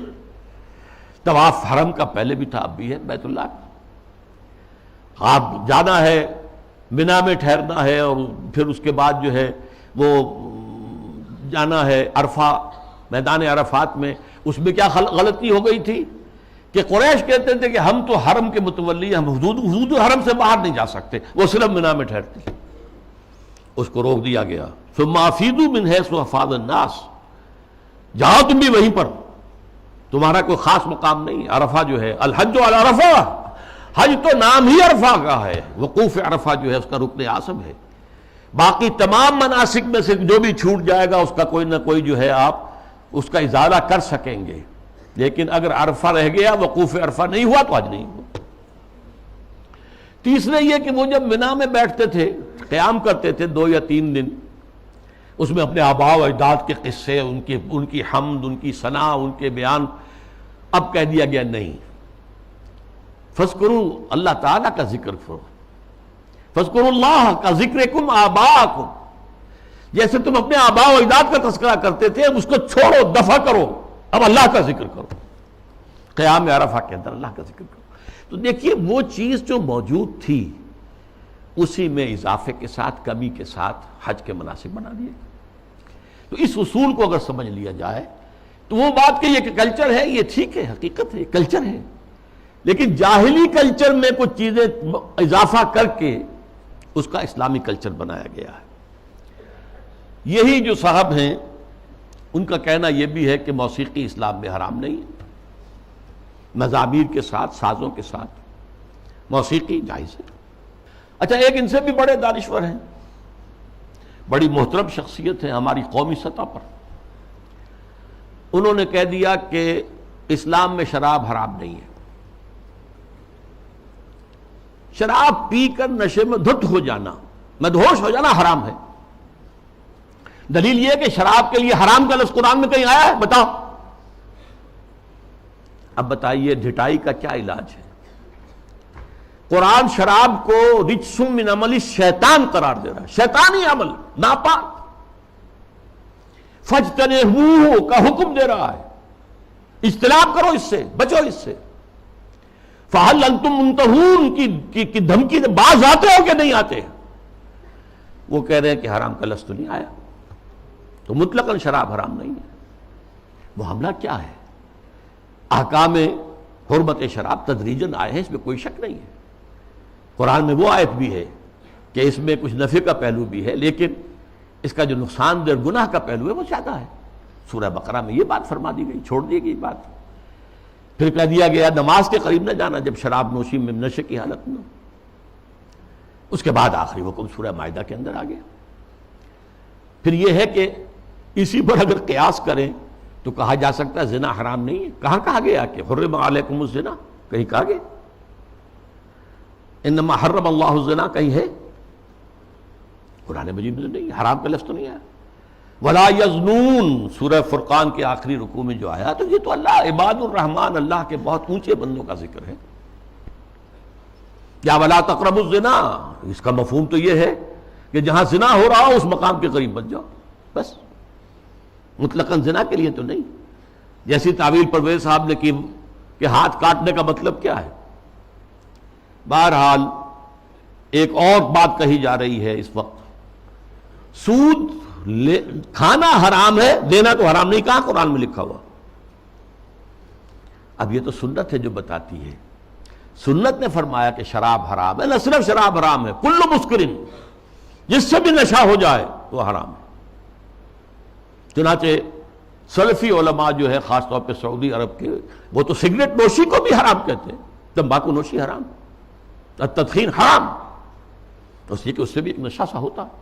Speaker 2: طواف حرم کا پہلے بھی تھا، اب بھی ہے. بیت اللہ آپ جانا ہے، منا میں ٹھہرنا ہے، اور پھر اس کے بعد جو ہے وہ جانا ہے عرفہ، میدان عرفات میں. اس میں کیا غلطی ہو گئی تھی کہ قریش کہتے تھے کہ ہم تو حرم کے متولی، ہم حدود حرم سے باہر نہیں جا سکتے، وہ صرف منا میں ٹھہرتے. اس کو روک دیا گیا. ثم افیضوا من حیث افاض الناس، جاؤ تم بھی وہیں پر، تمہارا کوئی خاص مقام نہیں. عرفہ جو ہے الحج علی عرفہ، حج تو نام ہی عرفہ کا ہے، وقوف عرفہ جو ہے اس کا رکن اعظم ہے. باقی تمام مناسک میں سے جو بھی چھوٹ جائے گا اس کا کوئی نہ کوئی جو ہے آپ اس کا ازالہ کر سکیں گے، لیکن اگر عرفہ رہ گیا، وقوف عرفہ نہیں ہوا تو حج نہیں ہوا. تیسرے یہ کہ وہ جب منا میں بیٹھتے تھے، قیام کرتے تھے 2 یا 3 دن، اس میں اپنے آباء و اجداد کے قصے، ان کی حمد، ان کی ثنا، ان کے بیان. اب کہہ دیا گیا نہیں، فاذکروا اللہ تعالیٰ کا ذکر کرو، فاذکروا اللہ کا ذکرکم آباءکم. جیسے تم اپنے آباء و اجداد کا تذکرہ کرتے تھے، اس کو چھوڑو، دفع کرو، اب اللہ کا ذکر کرو. قیام عرفہ کے اندر اللہ کا ذکر کرو. تو دیکھیے وہ چیز جو موجود تھی اسی میں اضافے کے ساتھ، کمی کے ساتھ حج کے مناسک بنا دیے. تو اس اصول کو اگر سمجھ لیا جائے تو وہ بات کہ یہ کہ کلچر ہے، یہ ٹھیک ہے، حقیقت ہے، کلچر ہے، لیکن جاہلی کلچر میں کچھ چیزیں اضافہ کر کے اس کا اسلامی کلچر بنایا گیا ہے. یہی جو صاحب ہیں ان کا کہنا یہ بھی ہے کہ موسیقی اسلام میں حرام نہیں ہے. مزامیر کے ساتھ، سازوں کے ساتھ موسیقی جائز ہے. اچھا، ایک ان سے بھی بڑے دانشور ہیں، بڑی محترم شخصیت ہے ہماری قومی سطح پر. انہوں نے کہہ دیا کہ اسلام میں شراب حرام نہیں ہے. شراب پی کر نشے میں دھت ہو جانا، مدہوش ہو جانا حرام ہے. دلیل یہ کہ شراب کے لیے حرام کا لفظ قرآن میں کہیں آیا ہے؟ بتاؤ. اب بتائیے ڈھٹائی کا کیا علاج ہے؟ قرآن شراب کو رجس من عمل شیطان قرار دے رہا ہے، شیطانی عمل، ناپاک، فاجتنبوہ کا حکم دے رہا ہے، اجتناب کرو اس سے، بچو اس سے۔ فہل انتم منتہون کی دھمکی باز آتے ہو کہ نہیں آتے؟ وہ کہہ رہے ہیں کہ حرام کا لفظ تو نہیں آیا، تو مطلقاً شراب حرام نہیں ہے۔ وہ حملہ کیا ہے؟ احکام حرمت شراب تدریجاً آئے ہیں، اس میں کوئی شک نہیں ہے۔ قرآن میں وہ آیت بھی ہے کہ اس میں کچھ نفع کا پہلو بھی ہے، لیکن اس کا جو نقصان دہ گناہ کا پہلو ہے وہ زیادہ ہے۔ سورہ بقرہ میں یہ بات فرما دی گئی، چھوڑ دی گئی بات۔ پھر کہہ دیا گیا نماز کے قریب نہ جانا جب شراب نوشی میں نشے کی حالت میں۔ اس کے بعد آخری حکم سورہ مائدہ کے اندر آ گیا۔ پھر یہ ہے کہ اسی پر اگر قیاس کریں تو کہا جا سکتا ہے زنا حرام نہیں ہے۔ کہاں کہا گیا کہ حرم علیکم الزنا؟ کہیں کہا گیا انما حرم اللہ الزنا؟ کہیں ہے؟ قرآن مجید میں نہیں، حرام کا لفظ تو نہیں آیا۔ ولا یزنون سورہ فرقان کے آخری رکوع میں جو آیا، تو یہ تو اللہ عباد الرحمن، اللہ کے بہت اونچے بندوں کا ذکر ہے۔ یا ولا تقربوا الزنا، اس کا مفہوم تو یہ ہے کہ جہاں زنا ہو رہا ہو اس مقام کے قریب مت جاؤ، بس، مطلقاً زنا کے لیے تو نہیں۔ جیسی تعویل پرویز صاحب نے کی کہ ہاتھ کاٹنے کا مطلب کیا ہے۔ بہرحال ایک اور بات کہی جا رہی ہے اس وقت، سود کھانا حرام ہے، دینا تو حرام نہیں، کہاں قرآن میں لکھا ہوا؟ اب یہ تو سنت ہے جو بتاتی ہے۔ سنت نے فرمایا کہ شراب حرام ہے، نہ صرف شراب حرام ہے، کل مسکرن، جس سے بھی نشہ ہو جائے وہ حرام ہے۔ چنانچہ سلفی علماء جو ہے خاص طور پہ سعودی عرب کے، وہ تو سگریٹ نوشی کو بھی حرام کہتے ہیں، تمباکو نوشی حرام، التدخین حرام، اس لیے کہ اس سے بھی ایک نشہ سا ہوتا ہے۔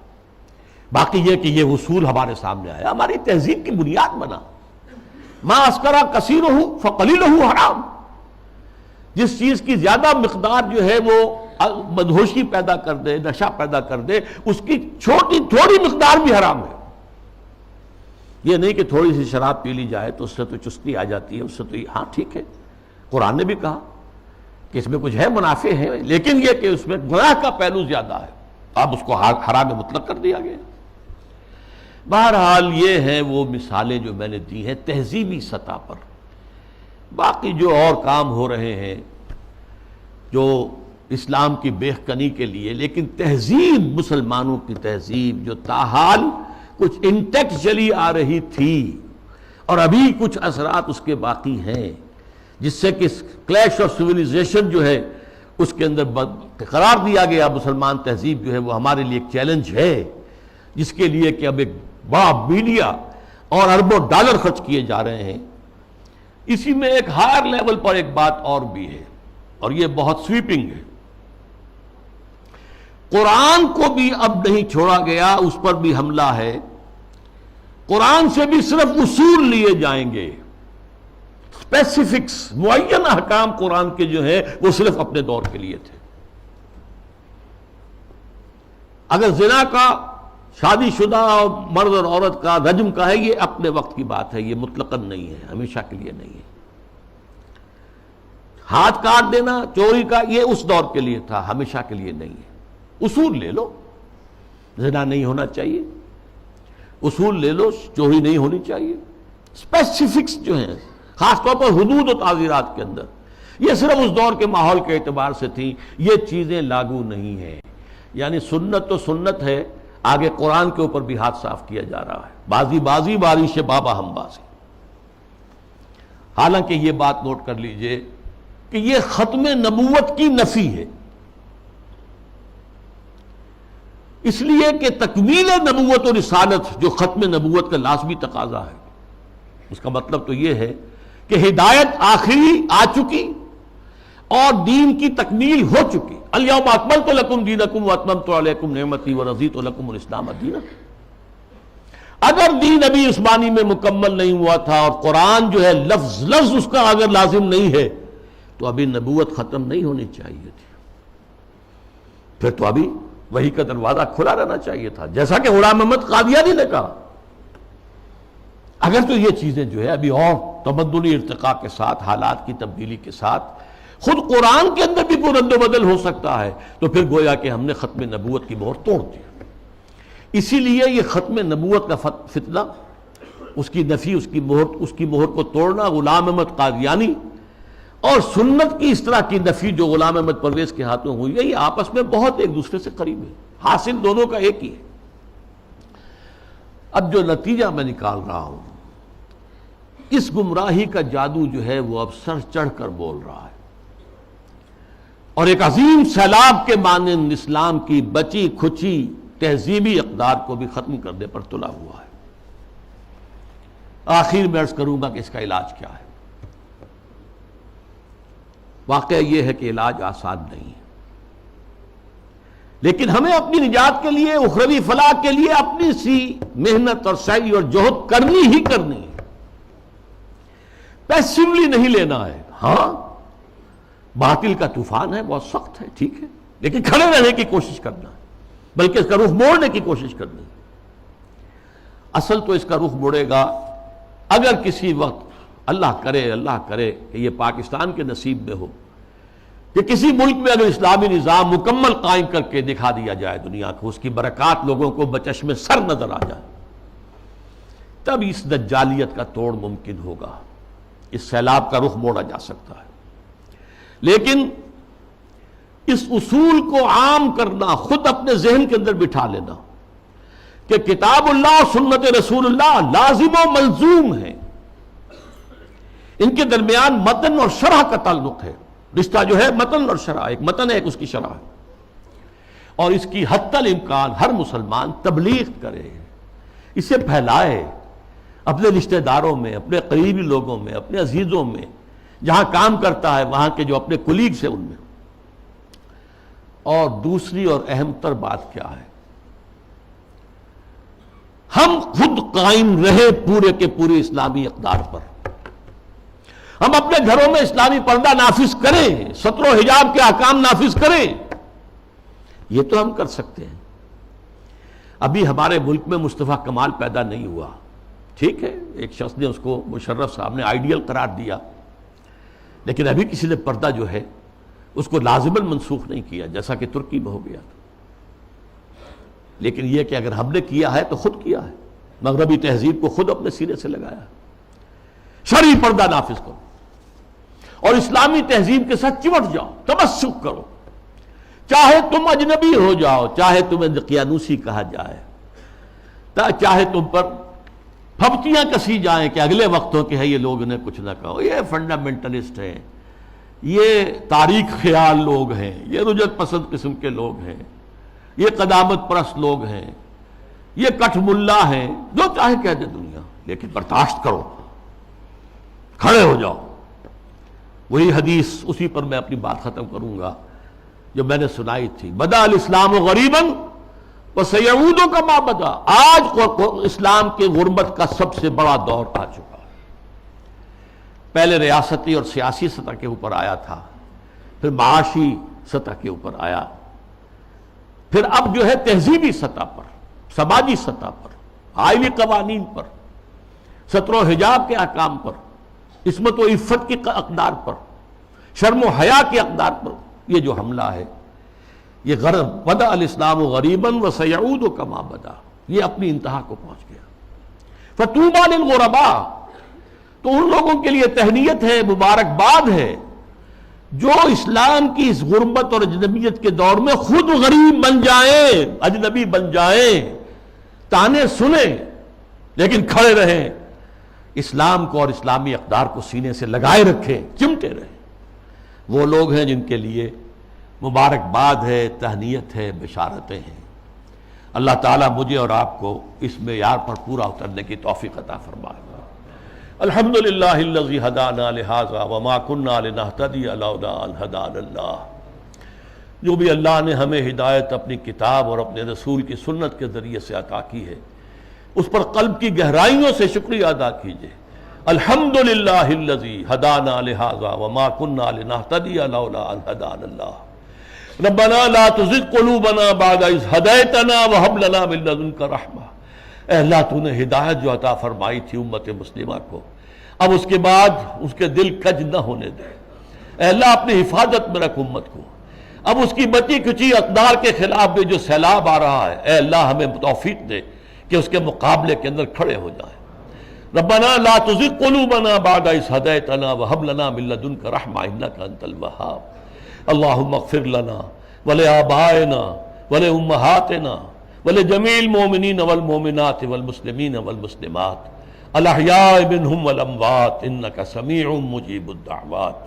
Speaker 2: باقی یہ کہ یہ اصول ہمارے سامنے آیا، ہماری تہذیب کی بنیاد بنا۔ ما اسکرا کثیرہ فقلیلہ حرام، جس چیز کی زیادہ مقدار جو ہے وہ بدہوشی پیدا کر دے، نشہ پیدا کر دے، اس کی تھوڑی مقدار بھی حرام ہے۔ یہ نہیں کہ تھوڑی سی شراب پی لی جائے تو اس سے تو چستی آ جاتی ہے، اس سے تو ہاں ٹھیک ہے، قرآن نے بھی کہا کہ اس میں کچھ ہے، منافع ہے، لیکن یہ کہ اس میں گناہ کا پہلو زیادہ ہے، اب اس کو حرام مطلق کر دیا گیا۔ بہرحال یہ ہیں وہ مثالیں جو میں نے دی ہیں تہذیبی سطح پر۔ باقی جو اور کام ہو رہے ہیں جو اسلام کی بہکنی کے لیے، لیکن تہذیب، مسلمانوں کی تہذیب جو تاحال کچھ انٹیکٹ چلی آ رہی تھی اور ابھی کچھ اثرات اس کے باقی ہیں، جس سے کہ کلیش آف سویلائزیشن جو ہے اس کے اندر قرار دیا گیا مسلمان تہذیب جو ہے وہ ہمارے لیے ایک چیلنج ہے، جس کے لیے کہ اب ایک بڑا میڈیا اور اربوں ڈالر خرچ کیے جا رہے ہیں۔ اسی میں ایک ہائر لیول پر ایک بات اور بھی ہے، اور یہ بہت سویپنگ ہے۔ قرآن کو بھی اب نہیں چھوڑا گیا، اس پر بھی حملہ ہے۔ قرآن سے بھی صرف اصول لیے جائیں گے، اسپیسیفکس، معین احکام قرآن کے جو ہیں وہ صرف اپنے دور کے لیے تھے۔ اگر زنا کا، شادی شدہ مرد اور عورت کا، رجم کا ہے، یہ اپنے وقت کی بات ہے، یہ مطلقاً نہیں ہے، ہمیشہ کے لیے نہیں ہے۔ ہاتھ کاٹ دینا، چوری کا، یہ اس دور کے لیے تھا، ہمیشہ کے لیے نہیں ہے۔ اصول لے لو، زنا نہیں ہونا چاہیے، اصول لے لو، چوری نہیں ہونی چاہیے۔ اسپیسیفکس جو ہیں خاص طور پر حدود و تعزیرات کے اندر، یہ صرف اس دور کے ماحول کے اعتبار سے تھی، یہ چیزیں لاگو نہیں ہیں۔ یعنی سنت تو سنت ہے، آگے قرآن کے اوپر بھی ہاتھ صاف کیا جا رہا ہے، بازی بازی بارش بابا ہم بازی۔ حالانکہ یہ بات نوٹ کر لیجئے کہ یہ ختم نبوت کی نفی ہے، اس لیے کہ تکمیل نبوت و رسالت جو ختم نبوت کا لازمی تقاضا ہے، اس کا مطلب تو یہ ہے کہ ہدایت آخری آ چکی اور دین کی تکمیل ہو چکی۔ الیوم اکملت لکم دینکم واتممت علیکم نعمتی ورضیت لکم الاسلام دینا۔ اگر دین ابھی عثمانی میں مکمل نہیں ہوا تھا اور قرآن جو ہے لفظ لفظ اس کا اگر لازم نہیں ہے تو ابھی نبوت ختم نہیں ہونی چاہیے تھی، پھر تو ابھی وحی کا دروازہ کھلا رہنا چاہیے تھا، جیسا کہ غلام محمد قادیانی نے کہا۔ اگر تو یہ چیزیں جو ہے ابھی اور تمدنی ارتقاء کے ساتھ، حالات کی تبدیلی کے ساتھ خود قرآن کے اندر بھی کوئی رد و بدل ہو سکتا ہے، تو پھر گویا کہ ہم نے ختم نبوت کی مہر توڑ دی۔ اسی لیے یہ ختم نبوت کا فتنہ، اس کی نفی، اس کی مہر کو توڑنا، غلام احمد قادیانی اور سنت کی اس طرح کی نفی جو غلام احمد پرویز کے ہاتھوں ہوئی ہے، یہ آپس میں بہت ایک دوسرے سے قریب ہے، حاصل دونوں کا ایک ہی ہے۔ اب جو نتیجہ میں نکال رہا ہوں، اس گمراہی کا جادو جو ہے وہ اب سر چڑھ کر بول رہا ہے، اور ایک عظیم سیلاب کے مانند اسلام کی بچی کھچی تہذیبی اقدار کو بھی ختم کرنے پر تلا ہوا ہے۔ آخر میں عرض کروں گا کہ اس کا علاج کیا ہے۔ واقعہ یہ ہے کہ علاج آسان نہیں ہے، لیکن ہمیں اپنی نجات کے لیے، اخروی فلاح کے لیے اپنی سی محنت اور سعی اور جہد کرنی ہی کرنی ہے، پیسیولی نہیں لینا ہے۔ ہاں باطل کا طوفان ہے، بہت سخت ہے، ٹھیک ہے، لیکن کھڑے رہنے کی کوشش کرنا ہے، بلکہ اس کا رخ موڑنے کی کوشش کرنی ہے۔ اصل تو اس کا رخ موڑے گا اگر کسی وقت اللہ کرے کہ یہ پاکستان کے نصیب میں ہو کہ کسی ملک میں اگر اسلامی نظام مکمل قائم کر کے دکھا دیا جائے دنیا کو، اس کی برکات لوگوں کو بچشم سر نظر آ جائے، تب اس دجالیت کا توڑ ممکن ہوگا، اس سیلاب کا رخ موڑا جا سکتا ہے۔ لیکن اس اصول کو عام کرنا، خود اپنے ذہن کے اندر بٹھا لینا کہ کتاب اللہ اور سنت رسول اللہ لازم و ملزوم ہے، ان کے درمیان متن اور شرح کا تعلق ہے۔ رشتہ جو ہے متن اور شرح، ایک متن ہے ایک اس کی شرح ہے، اور اس کی حتی الامکان ہر مسلمان تبلیغ کرے، اسے پھیلائے اپنے رشتہ داروں میں، اپنے قریبی لوگوں میں، اپنے عزیزوں میں، جہاں کام کرتا ہے وہاں کے جو اپنے کولیگز ہیں ان میں۔ اور دوسری اور اہم تر بات کیا ہے، ہم خود قائم رہے پورے کے پورے اسلامی اقدار پر، ہم اپنے گھروں میں اسلامی پردہ نافذ کریں، ستر و حجاب کے احکام نافذ کریں، یہ تو ہم کر سکتے ہیں۔ ابھی ہمارے ملک میں مصطفیٰ کمال پیدا نہیں ہوا، ٹھیک ہے، ایک شخص نے اس کو، مشرف صاحب نے آئیڈیل قرار دیا، لیکن ابھی کسی نے پردہ جو ہے اس کو لازماً منسوخ نہیں کیا، جیسا کہ ترکی میں ہو گیا تھا۔ لیکن یہ کہ اگر ہم نے کیا ہے تو خود کیا ہے، مغربی تہذیب کو خود اپنے سینے سے لگایا، شرعی پردہ نافذ کرو اور اسلامی تہذیب کے ساتھ چمٹ جاؤ، تمسک کرو، چاہے تم اجنبی ہو جاؤ، چاہے تمہیں دقیانوسی کہا جائے، چاہے تم پر پھپتیاں کسی جائیں کہ اگلے وقتوں کے ہے یہ لوگ انہیں کچھ نہ کہو، یہ فنڈامنٹلسٹ ہیں، یہ تاریخ خیال لوگ ہیں، یہ رجعت پسند قسم کے لوگ ہیں، یہ قدامت پرست لوگ ہیں، یہ کٹھ ملا ہیں، جو چاہے کہہ دے دنیا، لیکن برداشت کرو، کھڑے ہو جاؤ۔ وہی حدیث، اسی پر میں اپنی بات ختم کروں گا جو میں نے سنائی تھی، بدا الاسلام غریباً وسیعود کما بدا۔ آج اسلام کے غربت کا سب سے بڑا دور آ چکا ہے۔ پہلے ریاستی اور سیاسی سطح کے اوپر آیا تھا، پھر معاشی سطح کے اوپر آیا، پھر اب جو ہے تہذیبی سطح پر، سماجی سطح پر، آئینی قوانین پر، ستر و حجاب کے احکام پر، عصمت و عفت کی اقدار پر، شرم و حیا کے اقدار پر یہ جو حملہ ہے، یہ غرب بدا الاسلام غریباً وسیعود کما بدا، یہ اپنی انتہا کو پہنچ گیا۔ فطوبی للغرباء، تو ان لوگوں کے لیے تہنیت ہے، مبارکباد ہے جو اسلام کی اس غربت اور اجنبیت کے دور میں خود غریب بن جائیں، اجنبی بن جائیں، تانے سنیں لیکن کھڑے رہیں، اسلام کو اور اسلامی اقدار کو سینے سے لگائے رکھیں، چمٹے رہیں۔ وہ لوگ ہیں جن کے لیے مبارکباد ہے، تہنیت ہے، بشارتیں ہیں۔ اللہ تعالیٰ مجھے اور آپ کو اس معیار پر پورا اترنے کی توفیق عطا فرمائے۔ الحمدللہ الذی ہدانا لہذا وما کنا لنہتدی لولا ان ہدانا اللہ۔ جو بھی اللہ نے ہمیں ہدایت اپنی کتاب اور اپنے رسول کی سنت کے ذریعے سے عطا کی ہے، اس پر قلب کی گہرائیوں سے شکریہ ادا کیجئے۔ الحمدللہ الذی ہدانا لہذا وما کنا لنہتدی لولا ان ہدانا اللہ۔ ربنا لا تزغ قلوبنا بعد اذ ہدیتنا وہب لنا من لدنک رحمہ۔ اے اللہ، تو نے ہدایت جو عطا فرمائی تھی امت مسلمہ کو، اب اس کے بعد اس کے دل کج نہ ہونے دے، اے اللہ اپنی حفاظت میں رکھ امت کو. اب اس کی بچی کچی اقدار کے خلاف بھی جو سیلاب آ رہا ہے، اے اللہ ہمیں توفیق دے کہ اس کے مقابلے کے اندر کھڑے ہو جائیں. ربنا لا تزغ قلوبنا بعد إذ هديتنا وهب لنا من لدنك رحمة إنك أنت الوهاب. اللهم اغفر لنا ولآبائنا ولأمهاتنا ولجميع المؤمنين والمؤمنات والمسلمين والمسلمات الأحياء منهم والأموات إنك سميع مجيب الدعوات.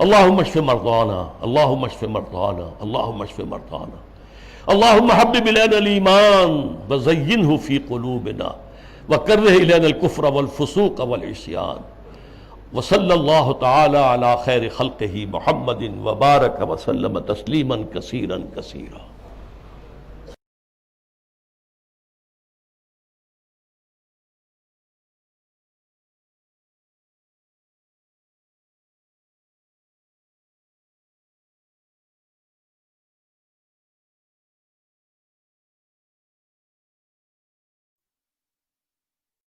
Speaker 2: اللهم اشف مرضانا اللهم اشف مرضانا اللهم اشف مرضانا. اللهم حبب إلينا الإيمان وزينه في قلوبنا وكره إلينا الكفر والفسوق والعصيان. وصلى الله تعالى على خير خلقه محمد وبارك وسلم تسليما كثيرا كثيرا.